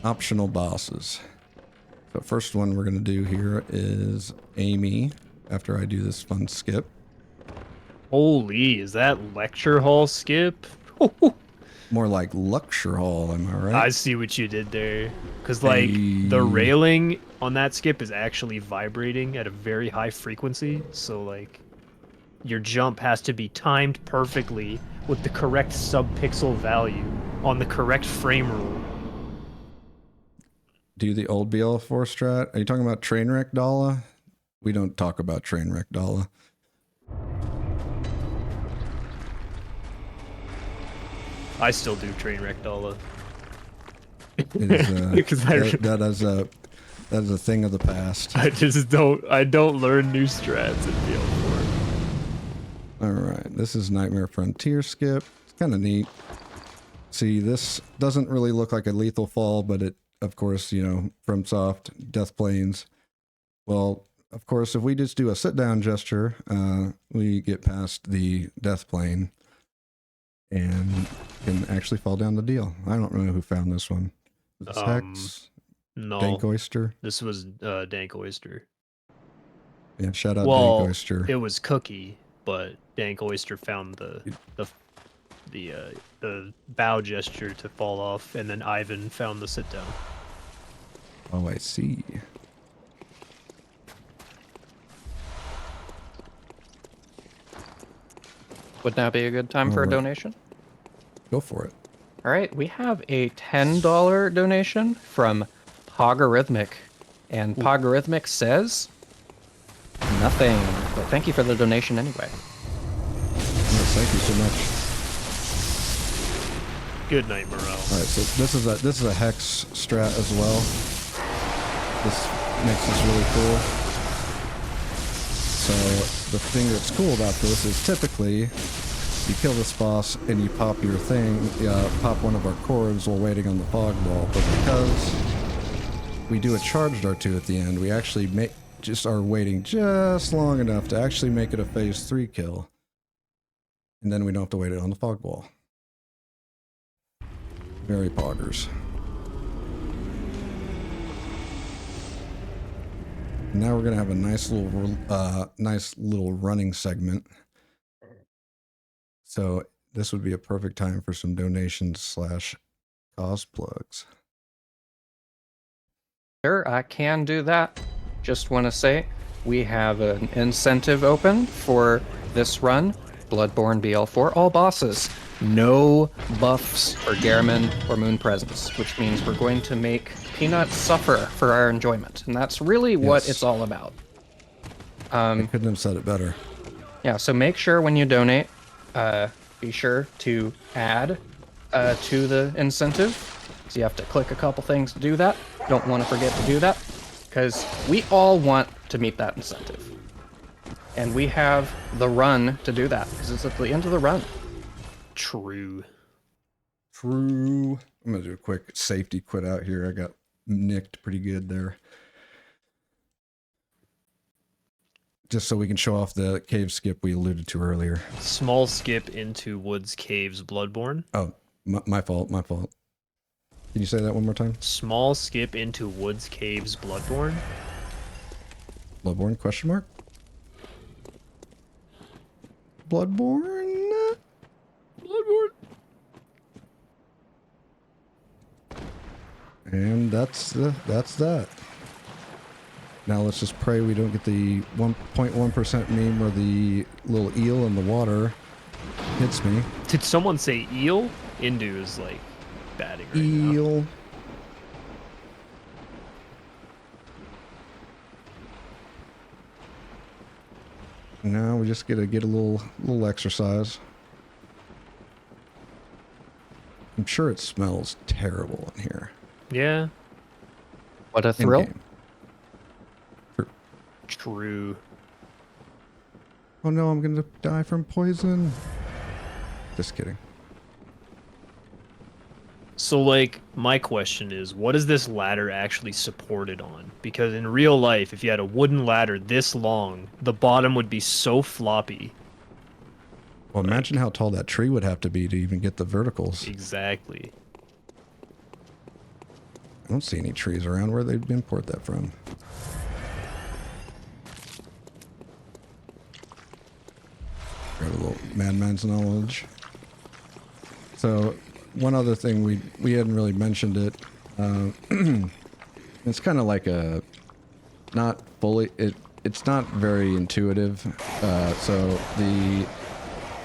Optional bosses. So first one we're gonna do here is Amy. After I do this fun skip. Holy, is that lecture hall skip? More like lecture hall, am I right? I see what you did there. Because, like, the railing on that skip is actually vibrating at a very high frequency. So, like, your jump has to be timed perfectly with the correct sub-pixel value on the correct frame rule. Do the old BL4 strat? Are you talking about Trainwreck Dala? We don't talk about Trainwreck Dala. I still do Trainwreck Dala. That is a thing of the past. I don't learn new strats in BL4. All right, this is Nightmare Frontier skip. It's kind of neat. See, this doesn't really look like a lethal fall, but it, of course, you know, FromSoft, Death Planes. Well, of course, if we just do a sit-down gesture, we get past the Death Plane and can actually fall down the deal. I don't know who found this one. Was this Hex? No. Dank Oyster? This was Dank Oyster. Yeah, shout out Dank Oyster. It was Cookie, but Dank Oyster found the bow gesture to fall off, and then Ivan found the sit down. Oh, I see. Would now be a good time for a donation? Go for it. All right, we have a $10 donation from Pogarithmic, and Pogarithmic says nothing, but thank you for the donation anyway. Yes, thank you so much. Good night, Morale. All right, so this is a hex strat as well. This makes this really cool. So the thing that's cool about this is typically you kill this boss and you pop your thing, pop one of our chords while waiting on the fog ball. But because we do a charged R2 at the end, we actually are waiting just long enough to actually make it a phase 3 kill. And then we don't have to wait it on the fog ball. Very poggers. Now we're gonna have a nice little running segment. So this would be a perfect time for some donations / cause plugs. Sure, I can do that. Just want to say we have an incentive open for this run. Bloodborne BL4 All Bosses. No buffs for Garamond or Moon Presence, which means we're going to make Peanut suffer for our enjoyment. And that's really what it's all about. I couldn't have said it better. Yeah, so make sure when you donate, be sure to add to the incentive. So you have to click a couple things to do that. Don't want to forget to do that, because we all want to meet that incentive. And we have the run to do that, because it's at the end of the run. True. I'm gonna do a quick safety quit out here. I got nicked pretty good there. Just so we can show off the cave skip we alluded to earlier. Small skip into Woods Caves Bloodborne. Oh, my fault. Can you say that one more time? Small skip into Woods Caves Bloodborne. Bloodborne, question mark? Bloodborne? And that's that. Now let's just pray we don't get the 1.1% meme where the little eel in the water hits me. Did someone say eel? Indu is like batting right eel. Now we just gotta get a little exercise. I'm sure it smells terrible in here. Yeah. What a thrill. True. Oh no, I'm gonna die from poison. Just kidding. So, like, my question is, what is this ladder actually supported on? Because in real life, if you had a wooden ladder this long, the bottom would be so floppy. Well, imagine how tall that tree would have to be to even get the verticals. Exactly. I don't see any trees around. Where they'd import that from? Grab a little madman's knowledge. So one other thing we hadn't really mentioned it. It's kind of like a not fully it's not very intuitive. So the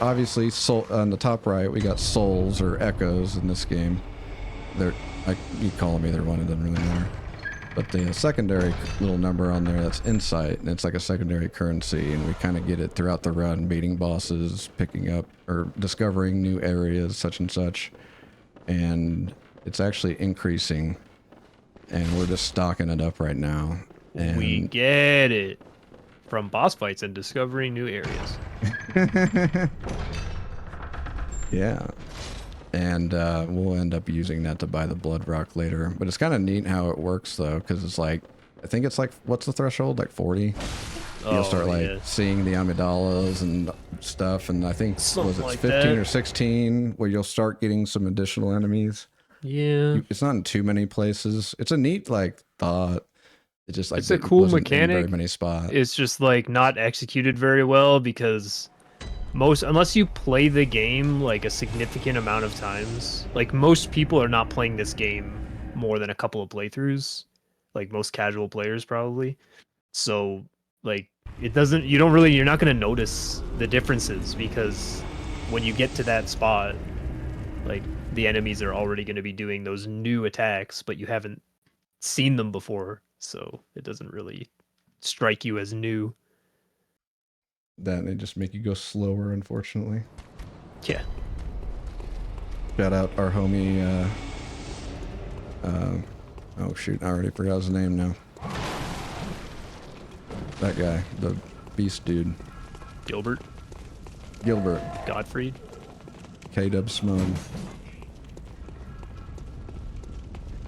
obviously soul on the top right we got souls or echoes in this game. They're like you call them either one, it doesn't really matter. But the secondary little number on there, that's insight, and it's like a secondary currency, and we kind of get it throughout the run, beating bosses, picking up, or discovering new areas, such and such. And it's actually increasing, and we're just stocking it up right now. And We get it. From boss fights and discovering new areas. yeah. And we'll end up using that to buy the blood rock later. But it's kind of neat how it works, though, because it's like, I think it's like, what's the threshold? Like 40? You'll start like seeing the amygdalas and stuff. And I think, was it 15 or 16 where you'll start getting some additional enemies? Yeah. It's not in too many places. It's a neat, like, thought. It just like it's a cool wasn't in mechanic. very many spots. It's just like not executed very well because unless you play the game like a significant amount of times, like most people are not playing this game more than a couple of playthroughs, like most casual players probably. So like you're not going to notice the differences because when you get to that spot, like the enemies are already going to be doing those new attacks, but you haven't seen them before, so it doesn't really strike you as new. That they just make you go slower, unfortunately. Yeah. Shout out our homie, oh shoot, I already forgot his name now. That guy, the beast dude. Gilbert. Gottfried. K-Dub Smug.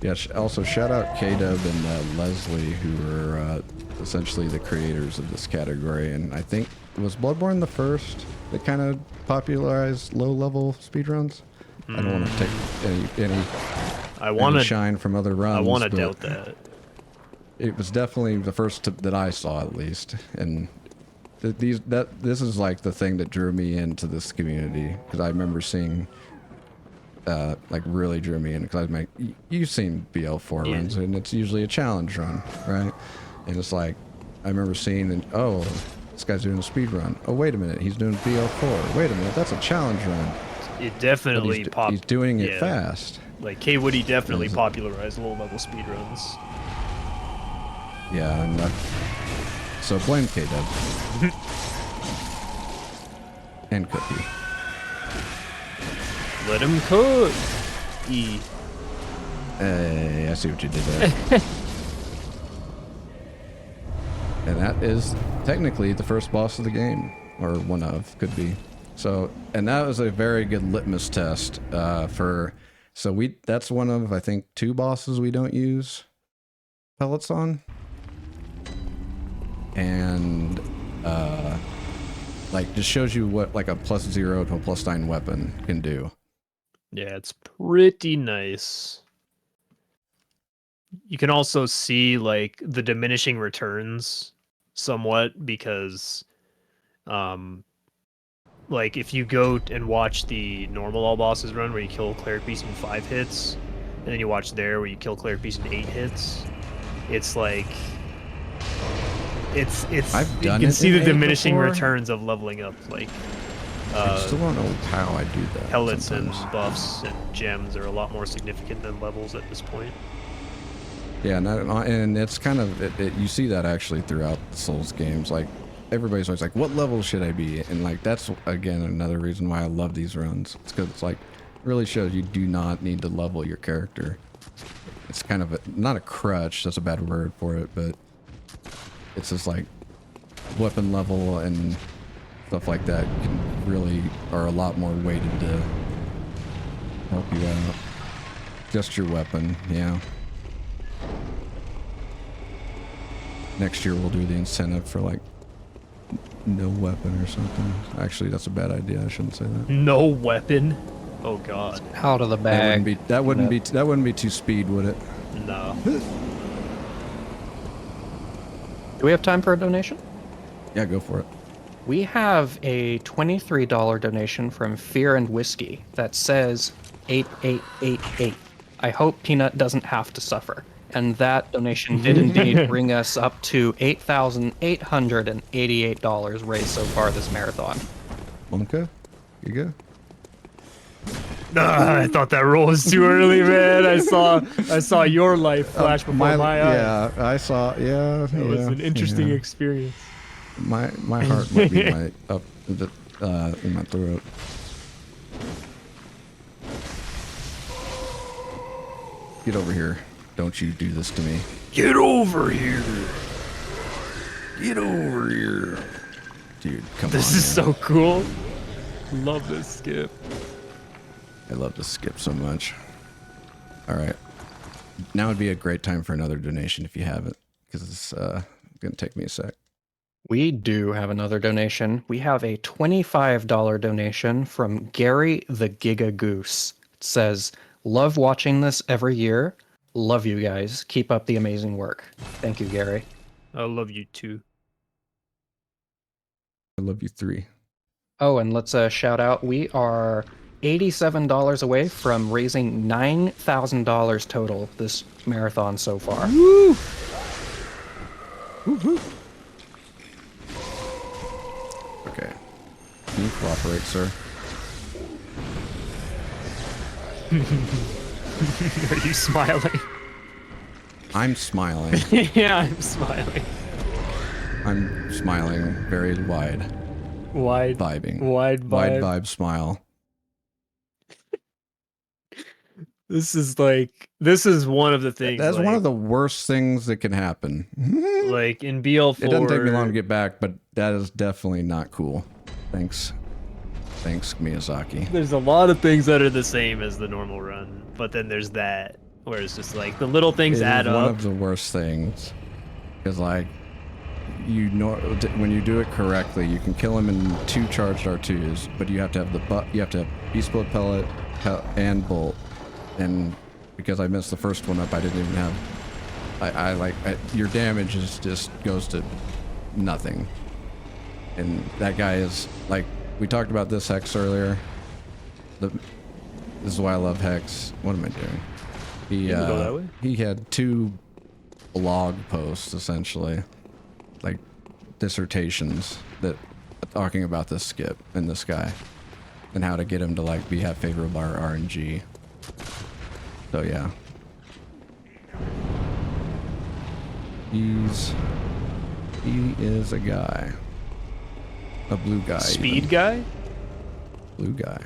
Yeah, also shout out K-Dub and Leslie, who are essentially the creators of this category. And I think, was Bloodborne the first that kind of popularized low-level speedruns? I don't want to take any shine from other runs. I want to doubt that. It was definitely the first that I saw, at least. And this is like the thing that drew me into this community, because I remember seeing... like really drew me in, because I was like, you've seen BL4 runs, and it's usually a challenge run, right? And it's like, I remember seeing, and oh, this guy's doing a speed run. Oh, wait a minute, he's doing BL4. Wait a minute, that's a challenge run. It definitely he's doing it fast. Like K Woody definitely popularized low-level speedruns. Yeah, and so blame K-Dub. And Cookie. Let him cook. Hey, I see what you did there. And that is technically the first boss of the game, or one of, could be. So, and that was a very good litmus test that's one of, I think, 2 bosses we don't use pellets on. And, like, just shows you what, like, a +0 to a +9 weapon can do. Yeah, it's pretty nice. You can also see like the diminishing returns somewhat because like if you go and watch the normal all bosses run where you kill Cleric Beast in 5 hits, and then you watch there where you kill Cleric Beast in 8 hits, it's like it's you can see the diminishing returns of leveling up. Like I still don't know how I do that. Pellets sometimes. and buffs and gems are a lot more significant than levels at this point. Yeah, and it's kind of you see that actually throughout the Souls games. Like everybody's always like, "What level should I be?" And like that's again another reason why I love these runs. It's because it's like really shows you do not need to level your character. It's kind of not a crutch. That's a bad word for it, but it's just like weapon level and stuff like that are a lot more weighted to help you out. Just your weapon, yeah. Next year we'll do the incentive for like no weapon or something. Actually, that's a bad idea. I shouldn't say that. No weapon? Oh god. Out of the bag. That wouldn't be too speed, would it? No. Do we have time for a donation? Yeah, go for it. We have a $23 donation from Fear and Whiskey that says, 8888. I hope Peanut doesn't have to suffer. And that donation did indeed bring us up to $8,888 raised so far this marathon. Monka, you go. I thought that roll was too early, man. I saw your life flash before my eyes. Yeah, I saw. Yeah, It was an interesting experience. My heart might be in my throat. Get over here! Don't you do this to me! Get over here! Get over here, dude! Come on! This is so cool. Love this skip. I love this skip so much. All right, now would be a great time for another donation if you have it, because it's gonna take me a sec. We do have another donation. We have a $25 donation from Gary the Giga Goose. It says, "Love watching this every year. Love you guys. Keep up the amazing work." Thank you, Gary. I love you too. I love you 3. Oh, and let's shout out. We are $87 away from raising $9,000 total this marathon so far. Woo! Woo-hoo. Okay. Can you cooperate, sir? Are you smiling? I'm smiling. Yeah, I'm smiling. I'm smiling very wide. Wide Vibing. Wide vibe. Wide vibe smile. This is one of the things. That's one of the worst things that can happen. Like in BL4. It doesn't take me long to get back, but that is definitely not cool. Thanks. Thanks, Miyazaki. There's a lot of things that are the same as the normal run, but then there's that where it's just like the little things add up. One of the worst things, because like you know, when you do it correctly, you can kill him in 2 charged R2s, but you have to have you have to have beast bullet, pellet, and bolt. And because I messed the first one up, I didn't even have. Your damage just goes to nothing. And that guy is like, we talked about this Hex earlier. This is why I love Hex. What am I doing? He had 2 blog posts essentially, like dissertations that talking about this skip and this guy and how to get him to like have favorable RNG. So yeah, he is a guy, a blue guy, Speed guy? Blue guy.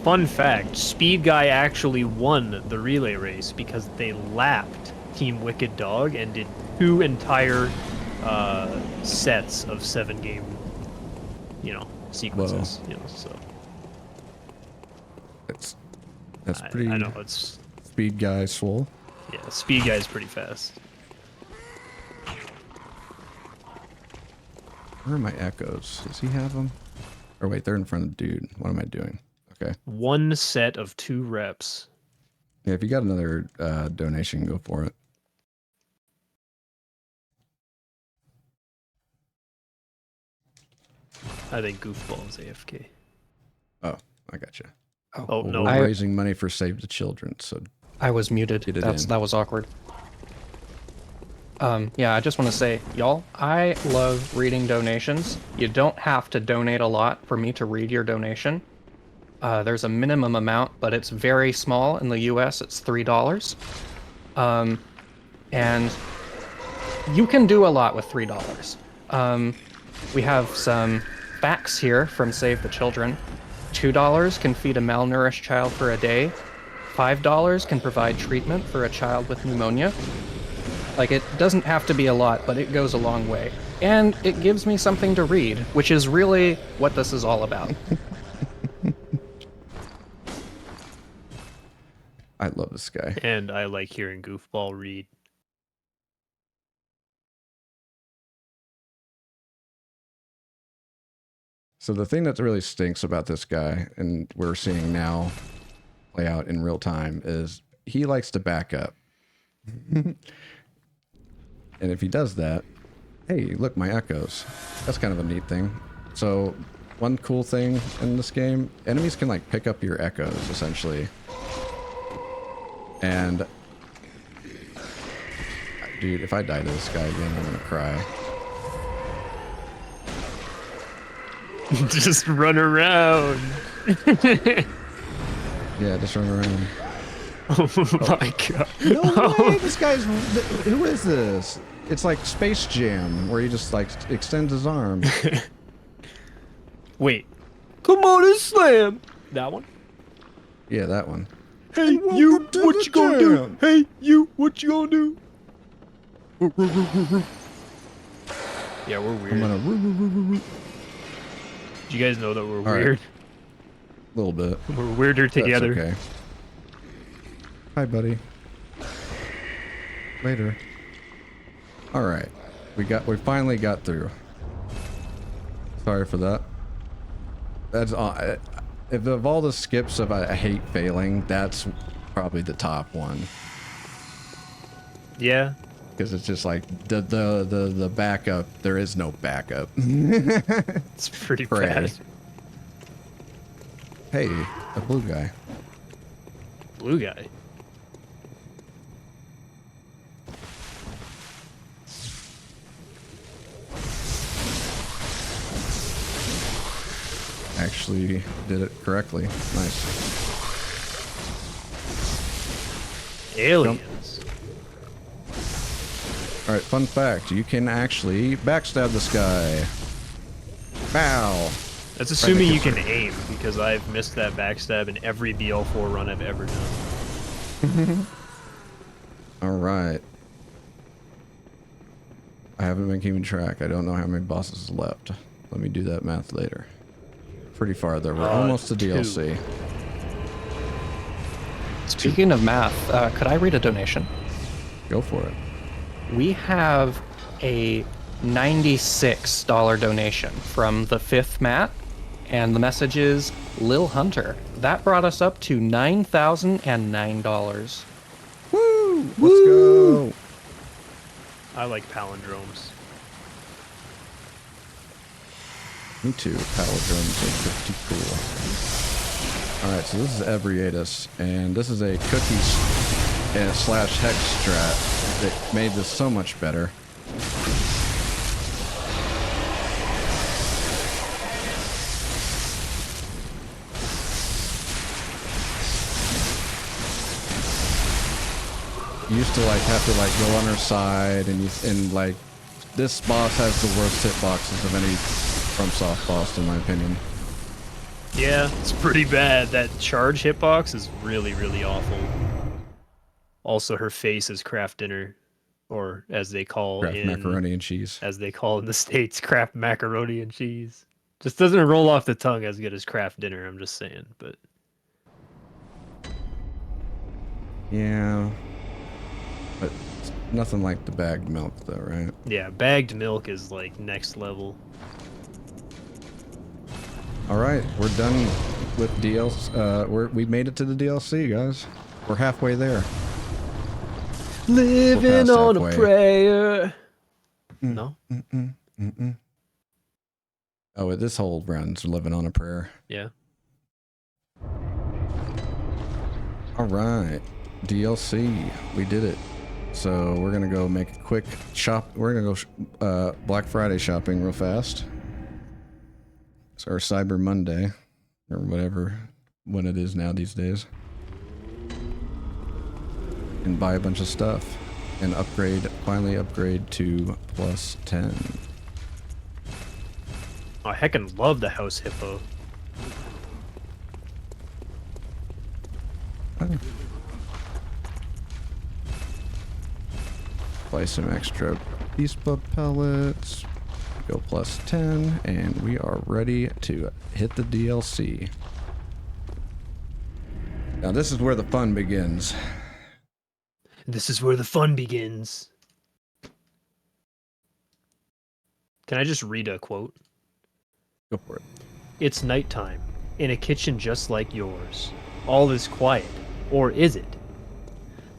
Fun fact, Speed Guy actually won the relay race because they lapped Team Wicked Dog and did 2 entire sets of 7-game, sequences. So that's pretty. I know it's Speed guy swole. Yeah, Speed Guy is pretty fast. Where are my echoes? Does he have them? Or wait, they're in front of the dude. What am I doing? Okay. 1 set of 2 reps. Yeah, if you got another donation, go for it. I think Goofball's AFK. Oh, I got you. Oh no! We're raising money for Save the Children, so I was muted. That was awkward. Yeah, I just want to say, y'all, I love reading donations. You don't have to donate a lot for me to read your donation. There's a minimum amount, but it's very small. In the US, it's $3. And you can do a lot with $3. We have some facts here from Save the Children. $2 can feed a malnourished child for a day. $5 can provide treatment for a child with pneumonia. Like, it doesn't have to be a lot, but it goes a long way. And it gives me something to read, which is really what this is all about. I love this guy. And I like hearing Goofball read. So the thing that really stinks about this guy, and we're seeing now play out in real time, is he likes to back up. And if he does that, hey, look, my echoes. That's kind of a neat thing. So one cool thing in this game, enemies can like pick up your echoes essentially. And dude, if I die to this guy again, I'm gonna cry. Just run around. Yeah, just run around. Oh my god. No way, this guy's... Who is this? It's like Space Jam, where he just like extends his arm. Wait. Come on and slam. That one? Yeah, that one. Hey, you, what you gonna do? Hey, you, what you gonna do? Yeah, we're weird. I'm gonna... Do you guys know that we're right. weird? A little bit. We're weirder together. That's okay. Hi, buddy. Later. All right, we finally got through. Sorry for that. That's if of all the skips of I hate failing, that's probably the top one. Yeah. Because it's just like the backup. There is no backup. It's pretty bad. Hey, a blue guy. Blue guy. Actually did it correctly. Nice. Aliens. Alright, fun fact. You can actually backstab this guy. Bow. That's assuming you can aim, because I've missed that backstab in every BL4 run I've ever done. Alright. I haven't been keeping track. I don't know how many bosses left. Let me do that math later. Pretty far there. We're almost to DLC. Speaking of math, could I read a donation? Go for it. We have a $96 donation from the 5th Matt, and the message is Lil Hunter. That brought us up to $9,009. Woo! Let's go! I like palindromes. Me too. Palindromes are pretty cool. Alright, so this is Ebriatus, and this is a cookies slash hex strat that made this so much better. You used to like have to like go on her side, and like this boss has the worst hitboxes of any FromSoft boss in my opinion. Yeah, it's pretty bad. That charge hitbox is really, really awful. Also, her face is Kraft dinner, or as they call Kraft in macaroni and cheese. as they call in the States, Kraft macaroni and cheese. Just doesn't roll off the tongue as good as Kraft dinner. I'm just saying, but Yeah. But it's nothing like the bagged milk though, right? yeah, bagged milk is like next level. Alright, we're done with DLC. We made it to the DLC, guys. We're halfway there. Living on a prayer. No? Oh, this whole run's living on a prayer. Yeah. Alright, DLC. We did it. So we're gonna go make a quick shop. We're gonna go Black Friday shopping real fast. It's our Cyber Monday, or whatever, when it is now these days. And buy a bunch of stuff. And finally upgrade to plus 10. I heckin' love the house hippo. Buy some extra Beastbub pellets. Go plus 10, and we are ready to hit the DLC. Now this is where the fun begins. This is where the fun begins. Can I just read a quote? Go for it. It's nighttime, in a kitchen just like yours. All is quiet, or is it?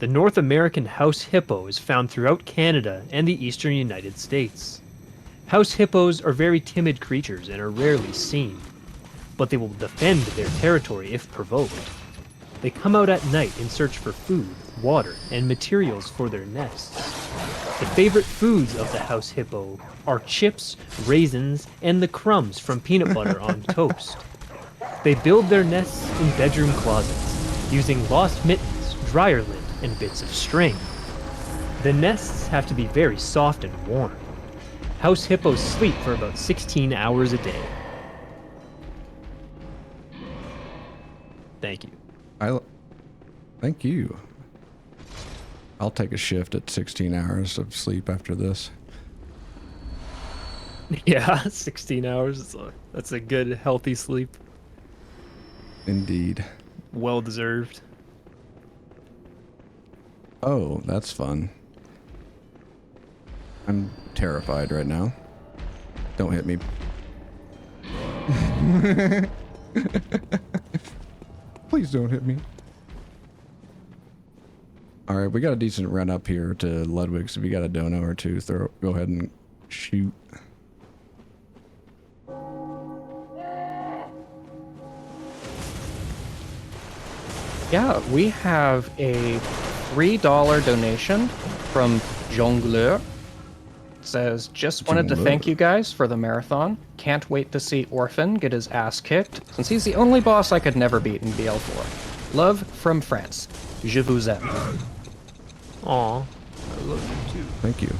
The North American house hippo is found throughout Canada and the eastern United States. House hippos are very timid creatures and are rarely seen, but they will defend their territory if provoked. They come out at night in search for food, water, and materials for their nests. The favorite foods of the house hippo are chips, raisins, and the crumbs from peanut butter on toast. They build their nests in bedroom closets, using lost mittens, dryer lint, and bits of string. The nests have to be very soft and warm. House hippos sleep for about 16 hours a day. Thank you. Thank you. I'll take a shift at 16 hours of sleep after this. Yeah, 16 hours. That's a good, healthy sleep. Indeed. Well deserved. Oh, that's fun. I'm terrified right now. Don't hit me. Please don't hit me. Alright, we got a decent run up here to Ludwig, so if you got a dono or two, go ahead and shoot. Yeah, we have a $3 donation from Jongleur. It says, just wanted to thank you guys for the marathon. Can't wait to see Orphan get his ass kicked, since he's the only boss I could never beat in BL4. Love from France. Je vous aime. Aw, I love you too. Thank you.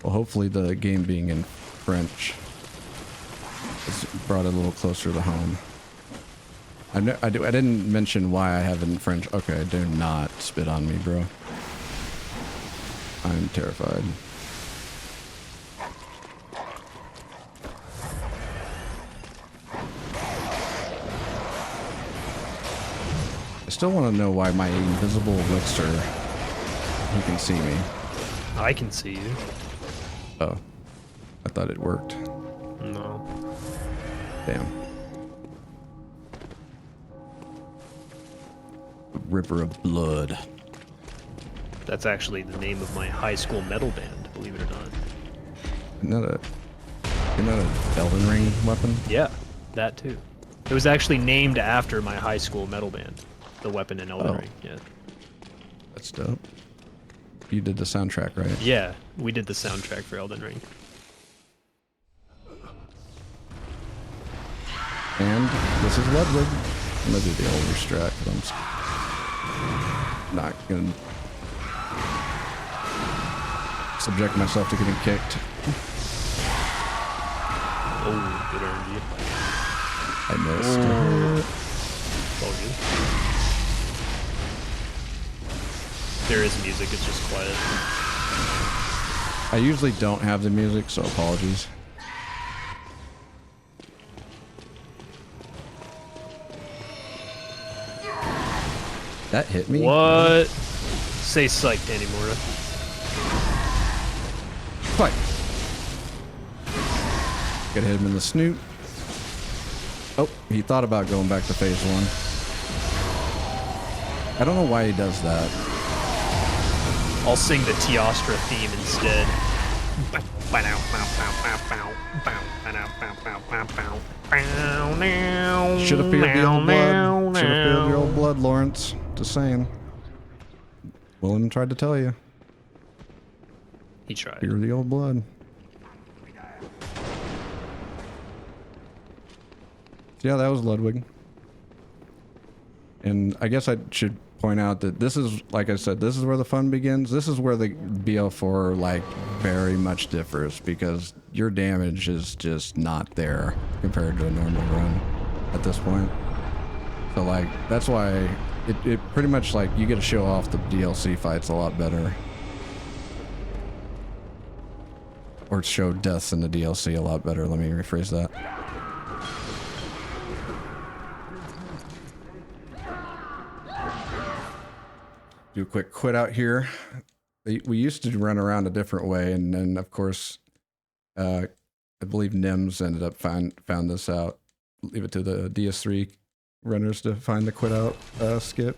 Well, hopefully the game being in French has brought it a little closer to home. I didn't mention why I have it in French. Okay, do not spit on me, bro. I'm terrified. I still want to know why my invisible elixir, he can see me. I can see you. Oh, I thought it worked. No. Damn. River of Blood. That's actually the name of my high school metal band, believe it or not. Isn't that a Elden Ring weapon? Yeah, that too. It was actually named after my high school metal band, the weapon in Elden Ring. Yeah. That's dope. You did the soundtrack, right? Yeah, we did the soundtrack for Elden Ring. And this is Ludwig. I'm gonna do the older strat, but I'm not gonna subject myself to getting kicked. Oh, good energy. I missed. All good. There is music, it's just quiet. I usually don't have the music, so apologies. That hit me? What? Say psych, Danny Mora. Fight! Gotta hit him in the snoot. Oh, he thought about going back to phase 1. I don't know why he does that. I'll sing the Teostra theme instead. Should have feared the old blood. Should have feared the old blood, Lawrence. Just saying. William tried to tell you. He tried. Fear the old blood. Yeah, that was Ludwig. And I guess I should point out that this is, like I said, this is where the fun begins. This is where the BL4 like very much differs, because your damage is just not there compared to a normal run at this point. So like that's why it pretty much like you get to show off the DLC fights a lot better, or show deaths in the DLC a lot better. Let me rephrase that. Do a quick quit out here. We used to run around a different way, and then of course, I believe Nims ended up found this out. Leave it to the DS3 runners to find the quit out skip.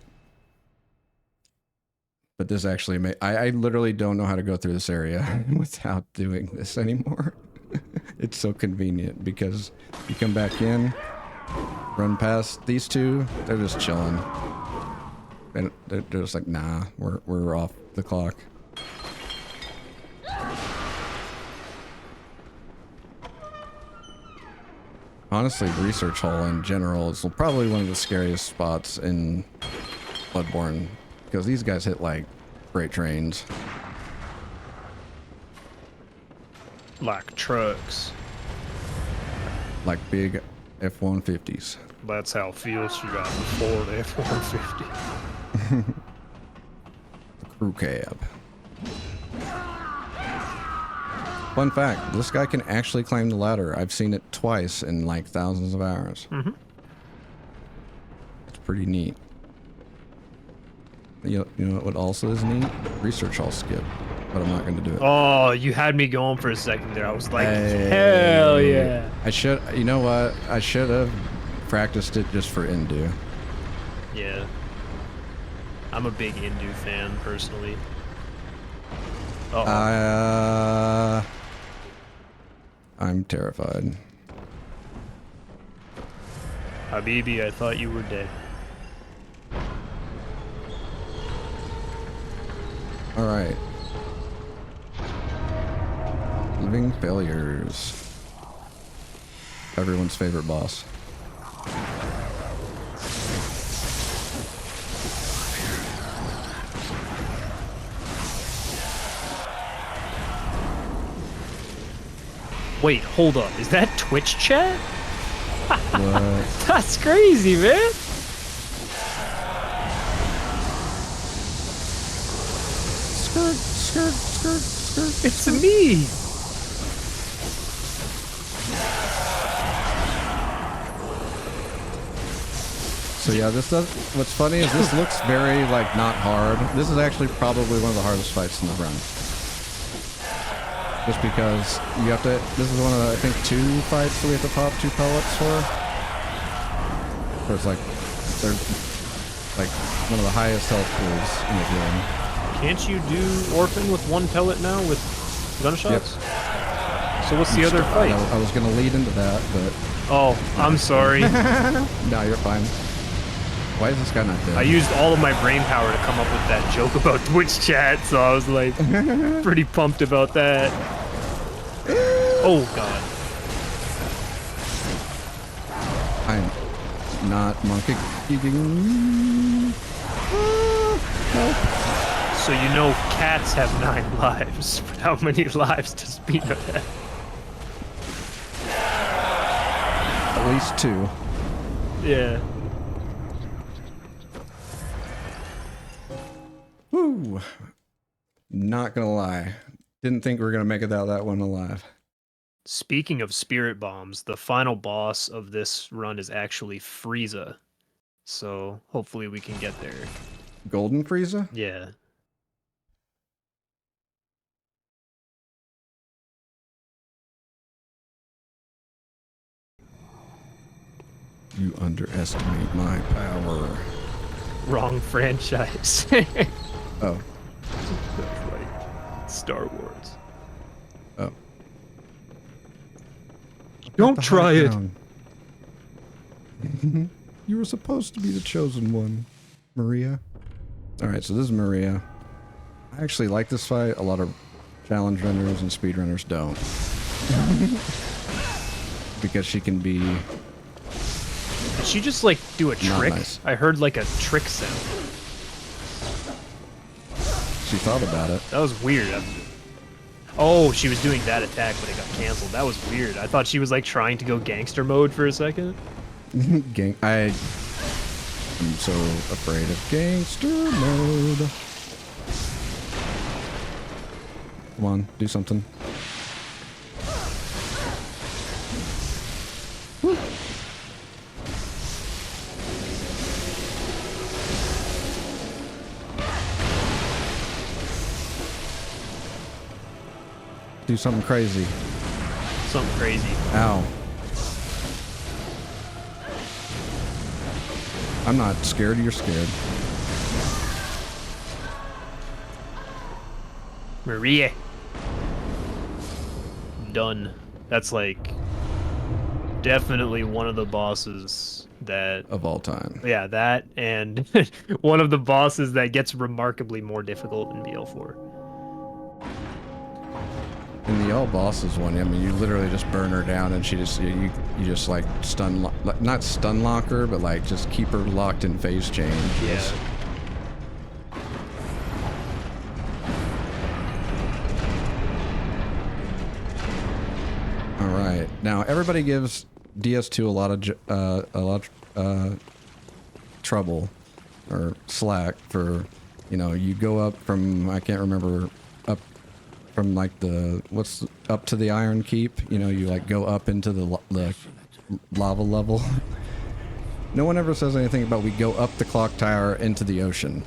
But this actually I literally don't know how to go through this area without doing this anymore. It's so convenient because you come back in, run past these two, they're just chilling. And they're just like, nah, we're off the clock. Honestly, Research Hall in general is probably one of the scariest spots in Bloodborne because these guys hit like freight trains. Like trucks. Like big F-150s. That's how it feels. You got the Ford F-150. The crew cab. Fun fact, this guy can actually climb the ladder. I've seen it twice in like thousands of hours. Mm-hmm. It's pretty neat. You know what also is neat? Research Hall skip. But I'm not going to do it. Oh, you had me going for a second there. I was like, hell yeah. You know what? I should have practiced it just for Indu. Yeah. I'm a big Indu fan, personally. Uh-oh. I'm terrified. Habibi, I thought you were dead. Alright. Living Failures. Everyone's favorite boss. Wait, hold up. Is that Twitch chat? What? That's crazy, man. Skirt, skirt, skirt, skirt. It's me. So yeah, this does. What's funny is this looks very like not hard. This is actually probably one of the hardest fights in the run. Just because you have to. This is one of the, I think, 2 fights that we have to pop 2 pellets for. Where it's like they're like one of the highest health pools in the game. Can't you do Orphan with 1 pellet now with gunshots? Yep. So what's the other fight? I was gonna lead into that, but Oh, I'm sorry. no, you're fine. Why is this guy not dead? I used all of my brain power to come up with that joke about Twitch chat, so I was like pretty pumped about that. Oh god. I'm not monkey. So you know cats have 9 lives, but how many lives does Peanut have? At least 2. Yeah. Woo! Not gonna lie. Didn't think we were gonna make it out that one alive. Speaking of spirit bombs, the final boss of this run is actually Frieza. So hopefully we can get there. Golden Frieza? Yeah. You underestimate my power. Wrong franchise. Oh. That's like Star Wars. Oh. Don't try it. You were supposed to be the chosen one, Maria. Alright, so this is Maria. I actually like this fight. A lot of challenge runners and speedrunners don't. Because she can be... Did she just like do a Not trick? nice. I heard like a trick sound. She thought about it. That was weird. Oh, she was doing that attack, but it got canceled. That was weird. I thought she was like trying to go gangster mode for a second. I'm so afraid of gangster mode. Come on, do something. Woo. Do something crazy. Something crazy. Ow. I'm not scared, you're scared. Maria. Done. That's like definitely one of the bosses that Of all time. yeah, that and one of the bosses that gets remarkably more difficult in BL4. In the All Bosses one, I mean, you literally just burn her down and she just, you just like not stun lock her, but like just keep her locked in phase change. Yeah. All right. Now everybody gives DS2 a lot of trouble or slack for, you know, you go up from, I can't remember, up from like the, what's up to the Iron Keep, you know, you like go up into the lava level. No one ever says anything about we go up the clock tower into the ocean.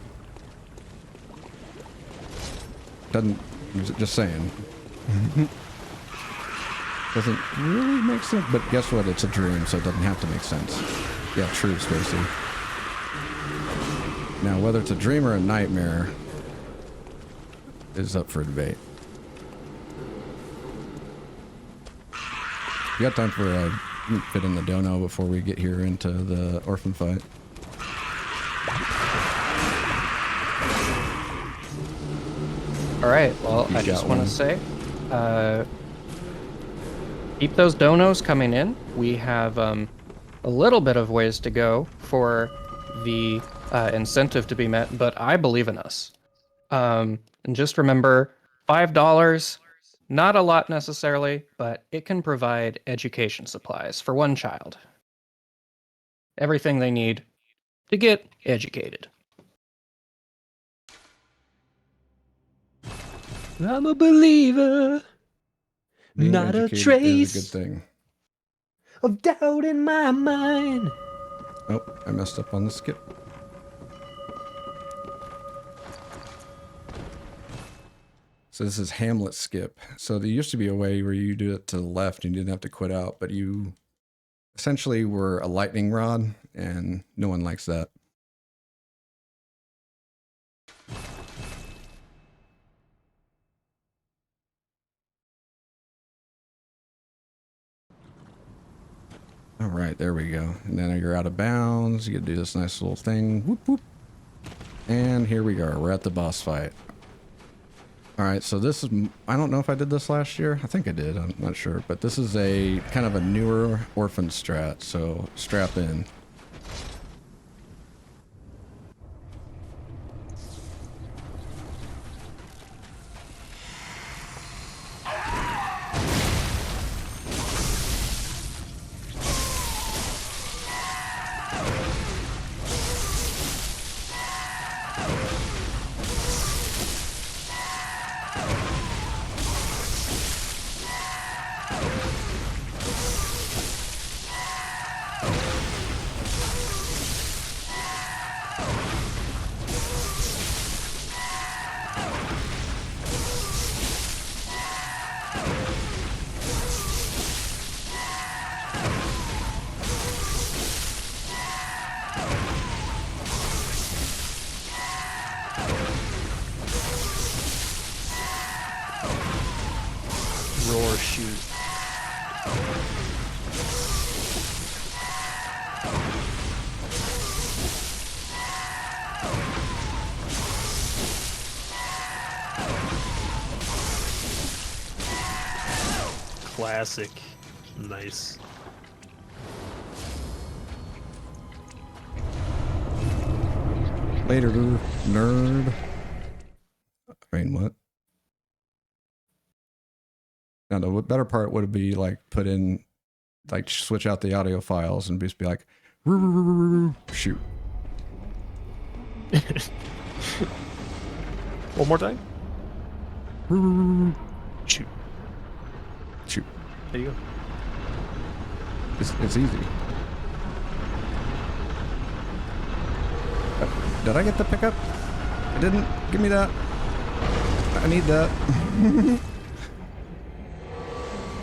Doesn't, just saying. Doesn't really make sense, but guess what? It's a dream, so it doesn't have to make sense. Yeah, true, Spacey. Now, whether it's a dream or a nightmare is up for debate. You got time for a fit in the dono before we get here into the orphan fight? All right. Well, I just want to say, keep those donos coming in. We have a little bit of ways to go for the incentive to be met, but I believe in us. And just remember, $5, not a lot necessarily, but it can provide education supplies for one child. Everything they need to get educated. I'm a believer. Being Not a educated trace is a good thing. of doubt in my mind. Oh, I messed up on the skip. So this is Hamlet skip. So there used to be a way where you do it to the left and you didn't have to quit out, but you essentially were a lightning rod, and no one likes that. All right, there we go. And then you're out of bounds. You get to do this nice little thing. Whoop, whoop. And here we are. We're at the boss fight. All right, so this is, I don't know if I did this last year. I think I did, I'm not sure. But this is a kind of a newer orphan strat, so strap in. Roar shoot. Classic. Nice. Later, nerd. I mean, what? Now, the better part would be like put in, like switch out the audio files and just be like, shoot. One more time. Shoot. Shoot. There you go. It's easy. Did I get the pickup? I didn't. Give me that. I need that.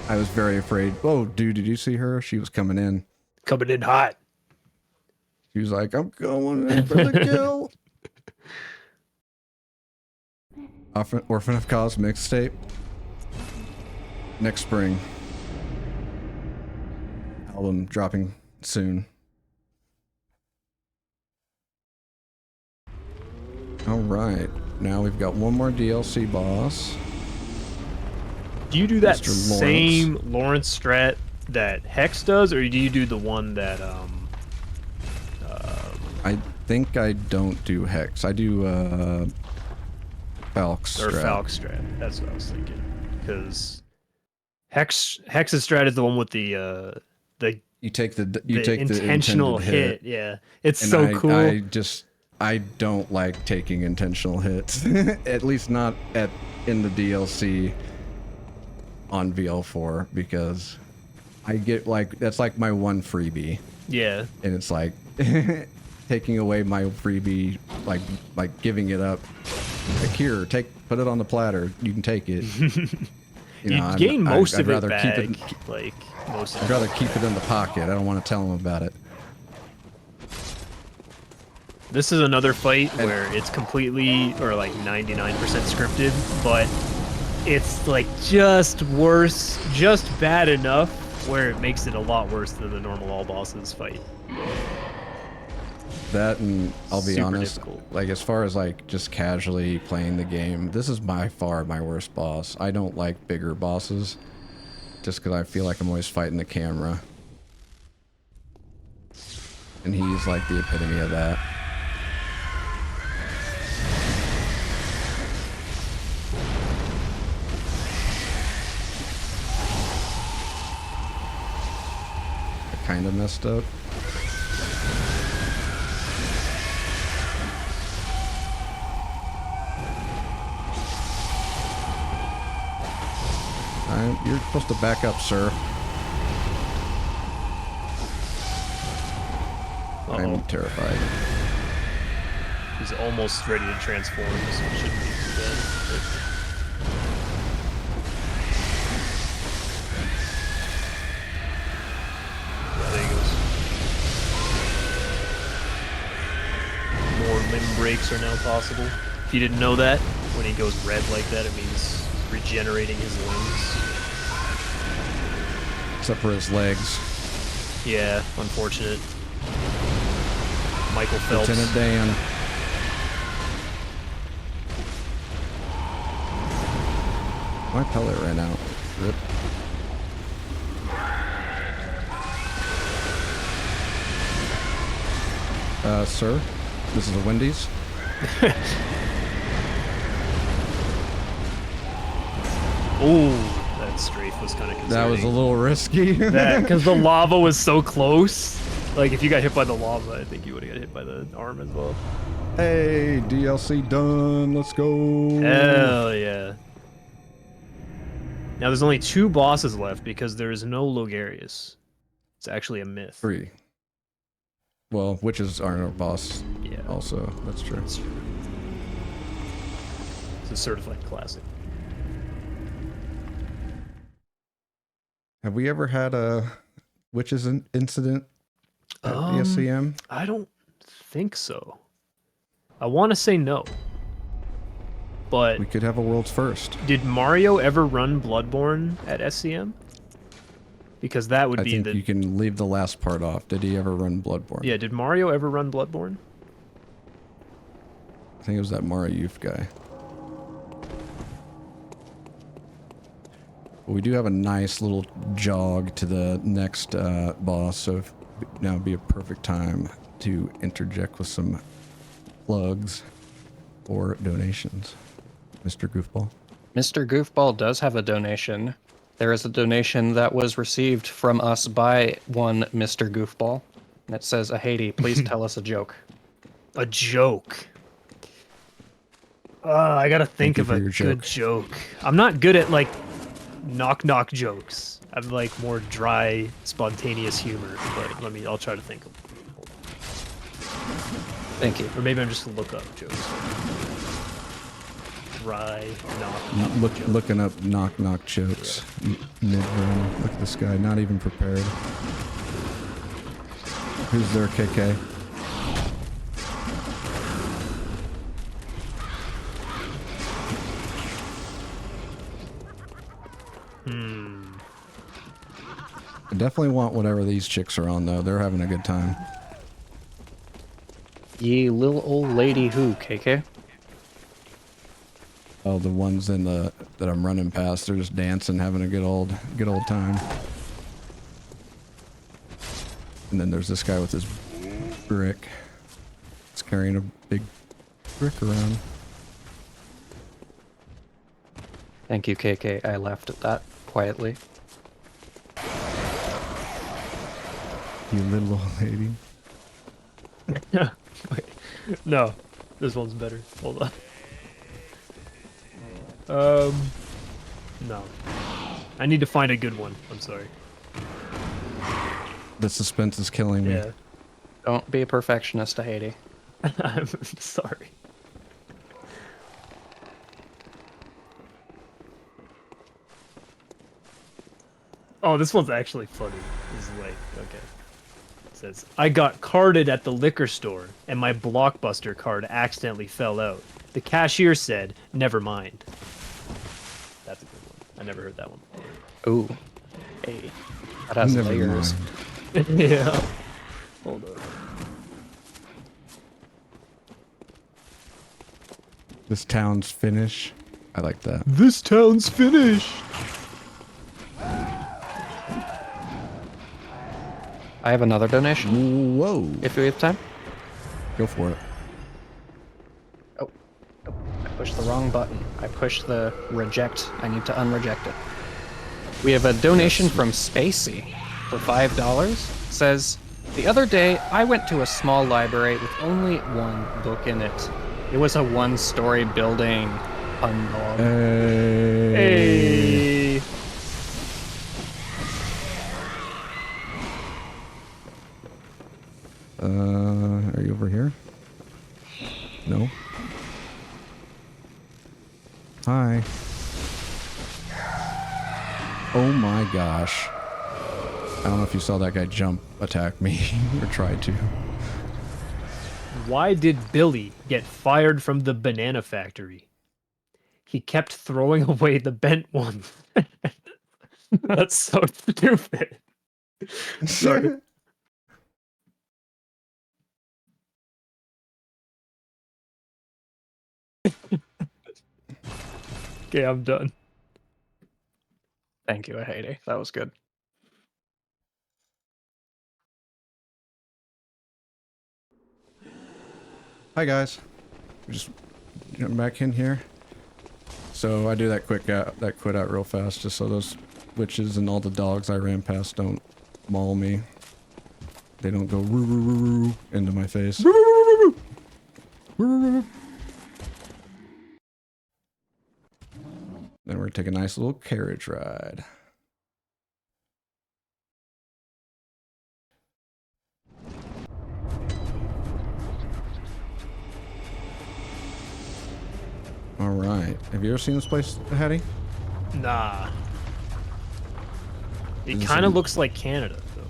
I was very afraid. Oh, dude, did you see her? She was coming in. Coming in hot. She was like, I'm going in for the kill. Orphan of Cause mixtape. Next spring. Album dropping soon. Alright. Now we've got one more DLC boss. Do you do that Mr. Lawrence. same Lawrence strat that Hex does, or do you do the one that I think I don't do Hex. I do Falx strat. or Falx strat? That's what I was thinking. Because Hex's strat is the one with the You take the intentional intended hit. Yeah, it's And so cool. I don't like taking intentional hits. At least not in the DLC on BL4, because I get like, that's like my one freebie. Yeah. And it's like taking away my freebie, like giving it up. Like, here, put it on the platter. You can take it. You gain most I'd of it rather back. keep it, Like most. I'd rather keep it in the pocket. I don't want to tell them about it. This is another fight where it's completely, or like 99% scripted, but it's like just worse, just bad enough where it makes it a lot worse than the normal all bosses fight. That, and I'll be Super honest, difficult. like as far as like just casually playing the game, this is by far my worst boss. I don't like bigger bosses just because I feel like I'm always fighting the camera. And he's like the epitome of that. I kind of messed up. You're supposed to back up, sir. I'm terrified. He's almost ready to transform, so it shouldn't be too bad. Yeah, there he goes. More limb breaks are now possible. If you didn't know that, when he goes red like that, it means regenerating his limbs. Except for his legs. Yeah, unfortunate. Michael Phelps. Lieutenant Dan. My pellet ran out. Rip. Sir, this is a Wendy's. Ooh, that strafe was kind of concerning. That was a little risky. Because the lava was so close. Like, if you got hit by the lava, I think you would have got hit by the arm as well. Hey, DLC done. Let's go. Hell yeah. Now, there's only 2 bosses left because there is no Logarius. It's actually a myth. 3. Well, witches aren't our boss. Yeah. Also, that's true. That's true. It's a certified classic. Have we ever had a witches incident at the SCM? I don't think so. I want to say no. But We could have a world's first. did Mario ever run Bloodborne at SCM? Because that would I be think the... you can leave the last part off. Did he ever run Bloodborne? Yeah, did Mario ever run Bloodborne? I think it was that Mario Youth guy. But we do have a nice little jog to the next boss, so now would be a perfect time to interject with some plugs or donations. Mr. Goofball. Mr. Goofball does have a donation. There is a donation that was received from us by one Mr. Goofball. And it says, Ahady, please tell us a joke. A joke. I gotta think of a your good joke. joke. I'm not good at, like, knock-knock jokes. I'm, like, more dry, spontaneous humor. But I'll try to think of them. Thank you. Or maybe I'm just look up jokes. Dry, knock-knock jokes. Looking up knock-knock jokes. Mid-run. Look at this guy, not even prepared. Who's there, KK? I definitely want whatever these chicks are on, though. They're having a good time. Ye little old lady who, KK? Oh, the ones in the that I'm running past, they're just dancing, having a good old time. And then there's this guy with his brick. He's carrying a big brick around. Thank you, KK. I laughed at that quietly. You little old lady. Wait, no, this one's better. Hold on. No. I need to find a good one. I'm sorry. The suspense is killing me. Yeah. Don't be a perfectionist, Haiti. I'm sorry. Oh, this one's actually funny. This is like, okay. It says, I got carded at the liquor store, and my Blockbuster card accidentally fell out. The cashier said, never mind. That's a good one. I never heard that one. Ooh. Hey. That has Never layers. mind. Yeah. Hold on. This town's finish. I like that. This town's finished. I have another donation, Whoa. if we have time. Go for it. Oh, I pushed the wrong button. I pushed the reject. I need to unreject it. We have a donation from Spacey for $5. Says, the other day I went to a small library with only one book in it. It was a one-story building. Undog. Hey. Are you over here? No. Hi. Oh my gosh. I don't know if you saw that guy jump attack me or try to. Why did Billy get fired from the banana factory? He kept throwing away the bent ones. That's so stupid. Sorry. Okay, I'm done. Thank you, Haiti. That was good. Hi guys. Just jump back in here. So I do that quit out real fast just so those witches and all the dogs I ran past don't maul me. They don't go roo roo roo roo into my face. Roo, roo, roo, roo, roo, roo. Then we're gonna take a nice little carriage ride. All right. Have you ever seen this place, Hattie? Nah. It Is this kind of a- looks like Canada, though.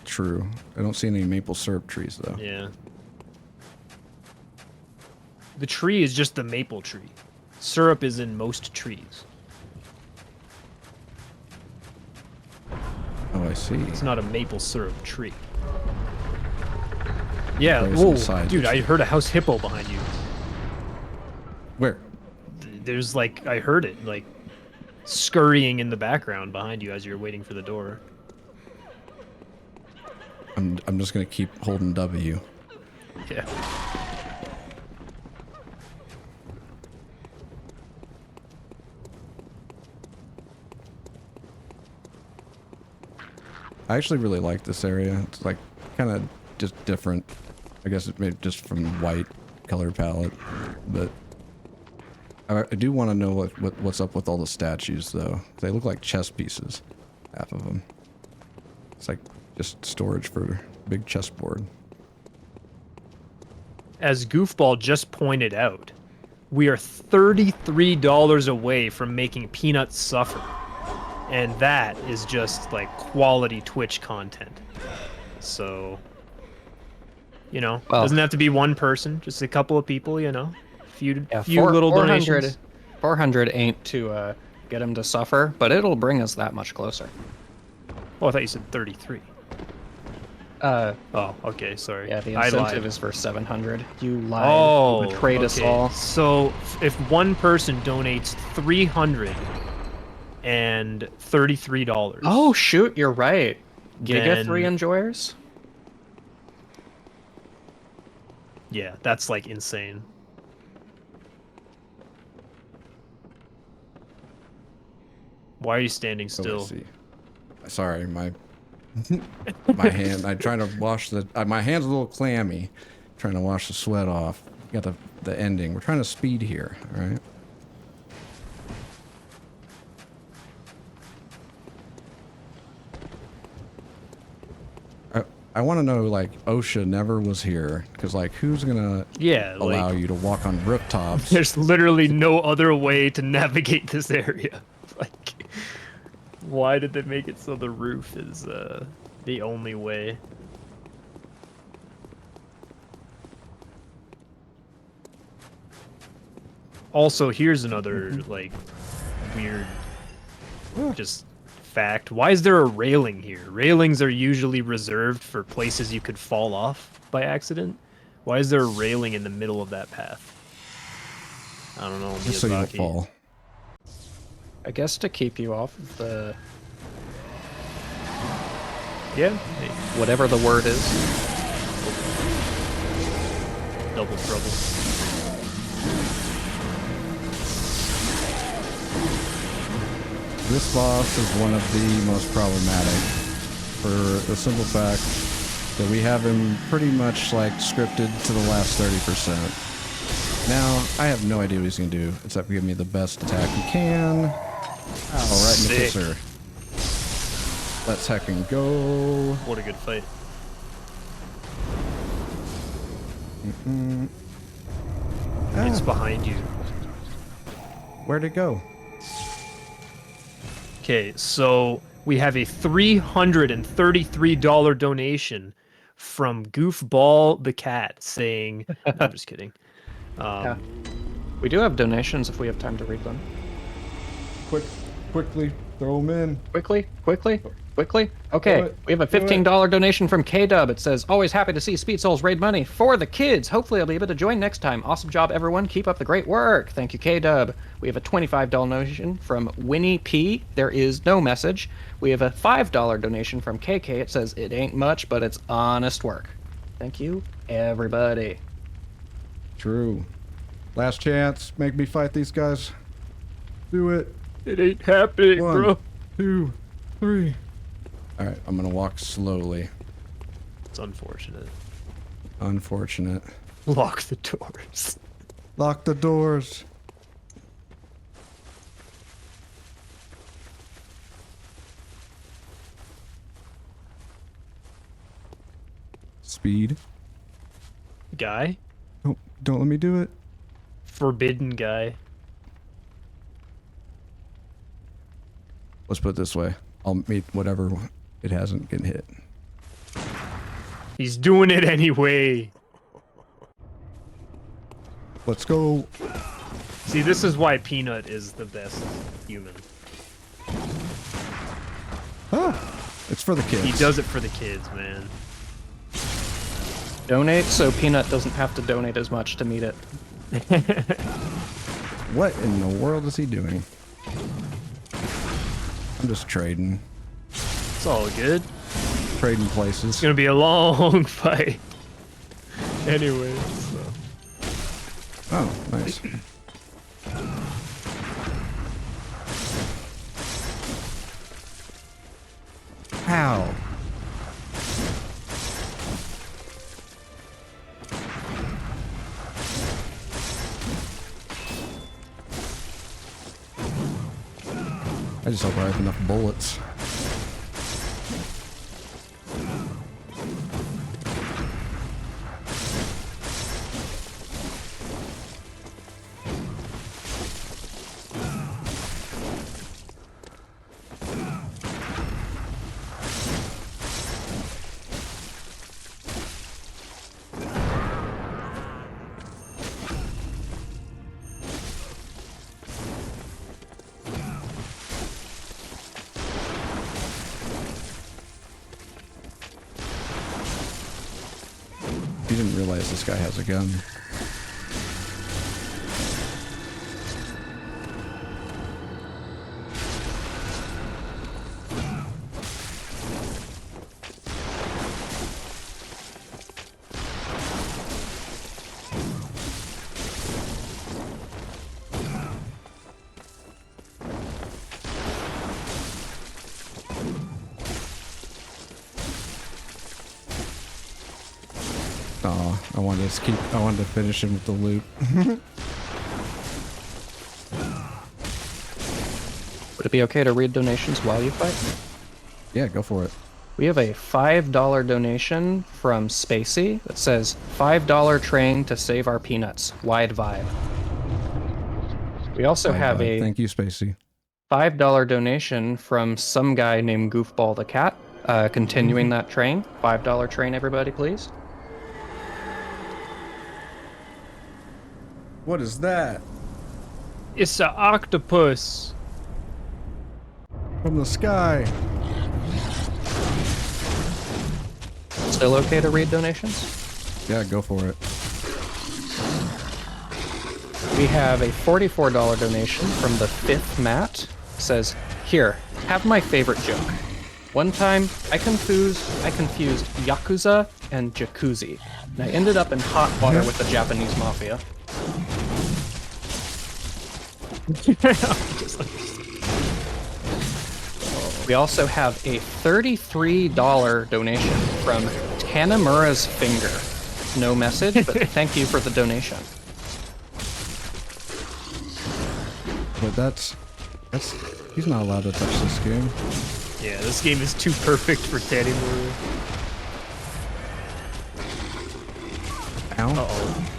True. I don't see any maple syrup trees though. Yeah. The tree is just the maple tree. Syrup is in most trees. Oh, I see. It's not a maple syrup tree. Yeah, There's whoa, inside dude, the I tree. heard a house hippo behind you. Where? There's like, I heard it, like, scurrying in the background behind you as you're waiting for the door. I'm just gonna keep holding W. Yeah. I actually really like this area. It's like kind of just different. I guess it's made just from white color palette, but I do want to know what's up with all the statues though. They look like chess pieces, half of them. It's like just storage for a big chessboard. As Goofball just pointed out, we are $33 away from making Peanuts suffer. And that is just like quality Twitch content. So, you know, Well- doesn't have to be one person, just a couple of people, you know. Few Yeah, few little 400 donations. 400 ain't too get him to suffer, but it'll bring us that much closer. Oh, I thought you said 33. Uh, Oh, okay, sorry. yeah, the I incentive lied. is for 700. You lied. Oh, You betrayed us all. So if one person donates $333, Oh shoot, you're right. Giga 3 then enjoyers. yeah, that's like insane. Why are you standing Oh, still? let's see. Sorry, my hand. I'm trying to wash the. My hand's a little clammy. Trying to wash the sweat off. You got the ending. We're trying to speed here. All right. I want to know, like, OSHA never was here, because, like, who's gonna allow you to walk on rooftops? There's literally no other way to navigate this area. Like, why did they make it so the roof is the only way? Also, here's another like weird just fact. Why is there a railing here? Railings are usually reserved for places you could fall off by accident. Why is there a railing in the middle of that path? I don't know. Just so you don't Miyazaki. fall. I guess to keep you off of the Yeah. whatever the word is. Double trouble. This boss is one of the most problematic for the simple fact that we have him pretty much like scripted to the last 30%. Now, I have no idea what he's going to do except give me the best attack he can. Oh, right in the Sick. kisser. Let's heckin' go. What a good fight. It's behind you. Where'd it go? Okay, so we have a $333 donation from Goofball the Cat saying, I'm just kidding. Yeah. We do have donations if we have time to read them. Quickly, throw him in. Quickly. Okay, Do it. we have a $15 donation from K-Dub. It says, always happy to see Speed Souls raid money for the kids. Hopefully I'll be able to join next time. Awesome job, everyone. Keep up the great work. Thank you, K-Dub. We have a $25 donation from Winnie P. There is no message. We have a $5 donation from KK. It says, it ain't much, but it's honest work. Thank you, everybody. True. Last chance. Make me fight these guys. Do it. It ain't happening, 1, bro. 2, 3. Alright, I'm gonna walk slowly. It's unfortunate. Unfortunate. Lock the doors. Lock the doors. Speed. Guy? Oh, don't let me do it. Forbidden guy. Let's put it this way. I'll meet whatever it hasn't been hit. He's doing it anyway. Let's go. See, this is why Peanut is the best human. It's for the kids. He does it for the kids, man. Donate so Peanut doesn't have to donate as much to meet it. What in the world is he doing? I'm just trading. It's all good. Trading places. It's gonna be a long fight. Anyway, so. Oh, nice. Ow. I just hope I have enough bullets. He didn't realize this guy has a gun. Oh, I wanted to finish him with the loot. Would it be okay to read donations while you fight? Yeah, go for it. We have a $5 donation from Spacey that says, $5 train to save our peanuts. Wide vibe. We also have a Thank you, Spacey. $5 donation from some guy named Goofball the Cat. Continuing that train. $5 train, everybody, please. What is that? It's an octopus. From the sky. Still okay to read donations? Yeah, go for it. We have a $44 donation from the 5th Matt. Says, here, have my favorite joke. One time, I confused Yakuza and Jacuzzi, and I ended up in hot water with the Japanese mafia. We also have a $33 donation from Tanamura's Finger. No message, but thank you for the donation. But he's not allowed to touch this game. Yeah, this game is too perfect for Tanimura. Ow. Uh-oh.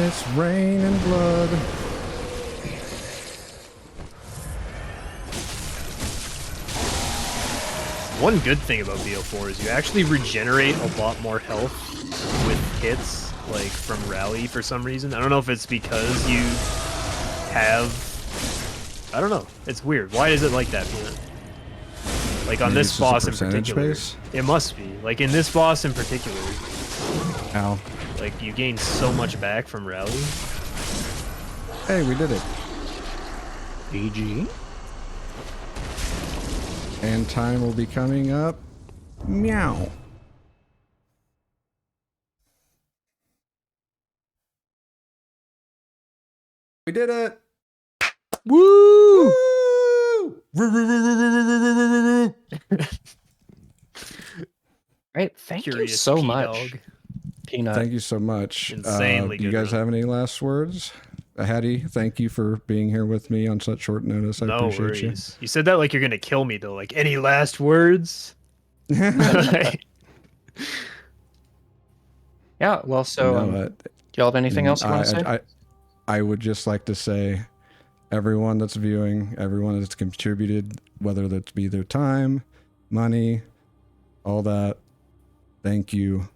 It's rain and blood. One good thing about BL4 is you actually regenerate a lot more health with hits, like from rally for some reason. I don't know if it's because you have... I don't know. It's weird. Why is it like that, Peanut? Like on Maybe this it's just a boss in percentage particular. base? It must be. Like in this boss in particular. Ow. Like you gain so much back from rally. Hey, we did it. GG. And time will be coming up. Meow. We did it. Woo! Woo! Right, thank you Curious so P-Dog. much, Peanut. Thank you so much. Insanely do you good guys run. have any last words? Hattie, thank you for being here with me on such short notice. I No appreciate worries. You said that like you're gonna kill me though. Like, any last words? you. Yeah, well, so, No, do y'all have anything else you want to say? I would just like to say, everyone that's viewing, everyone that's contributed, whether that be their time, money, all that, thank you.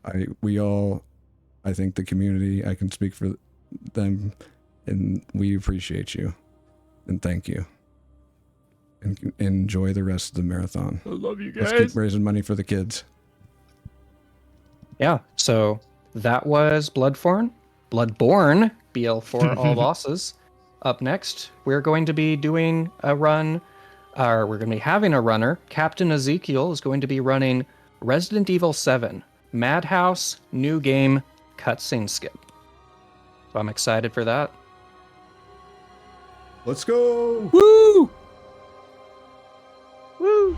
I think the community, I can speak for them, and we appreciate you, and thank you. And enjoy the rest of the marathon. I love you guys. Let's keep raising money for the kids. Yeah, so that was Bloodborne, BL4 All Bosses. Up next, we're going to be doing a run, or we're going to be having a runner. Captain Ezekiel is going to be running Resident Evil 7, Madhouse, new game, cutscene skip. So I'm excited for that. Let's go! Woo! Woo!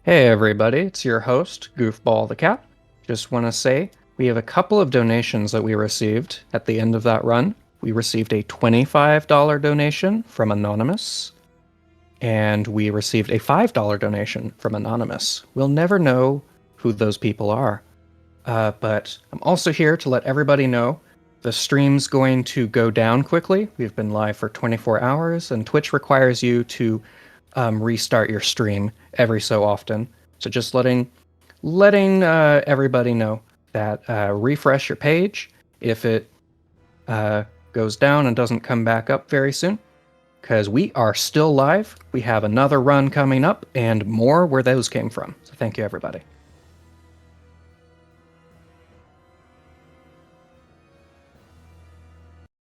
Hey everybody, it's your host, Goofball the Cat. Just want to say we have a couple of donations that we received at the end of that run. We received a $25 donation from Anonymous, and we received a $5 donation from Anonymous. We'll never know who those people are. But I'm also here to let everybody know the stream's going to go down quickly. We've been live for 24 hours, and Twitch requires you to restart your stream every so often. So just letting everybody know that refresh your page if it goes down and doesn't come back up very soon, because we are still live. We have another run coming up and more where those came from. So thank you, everybody.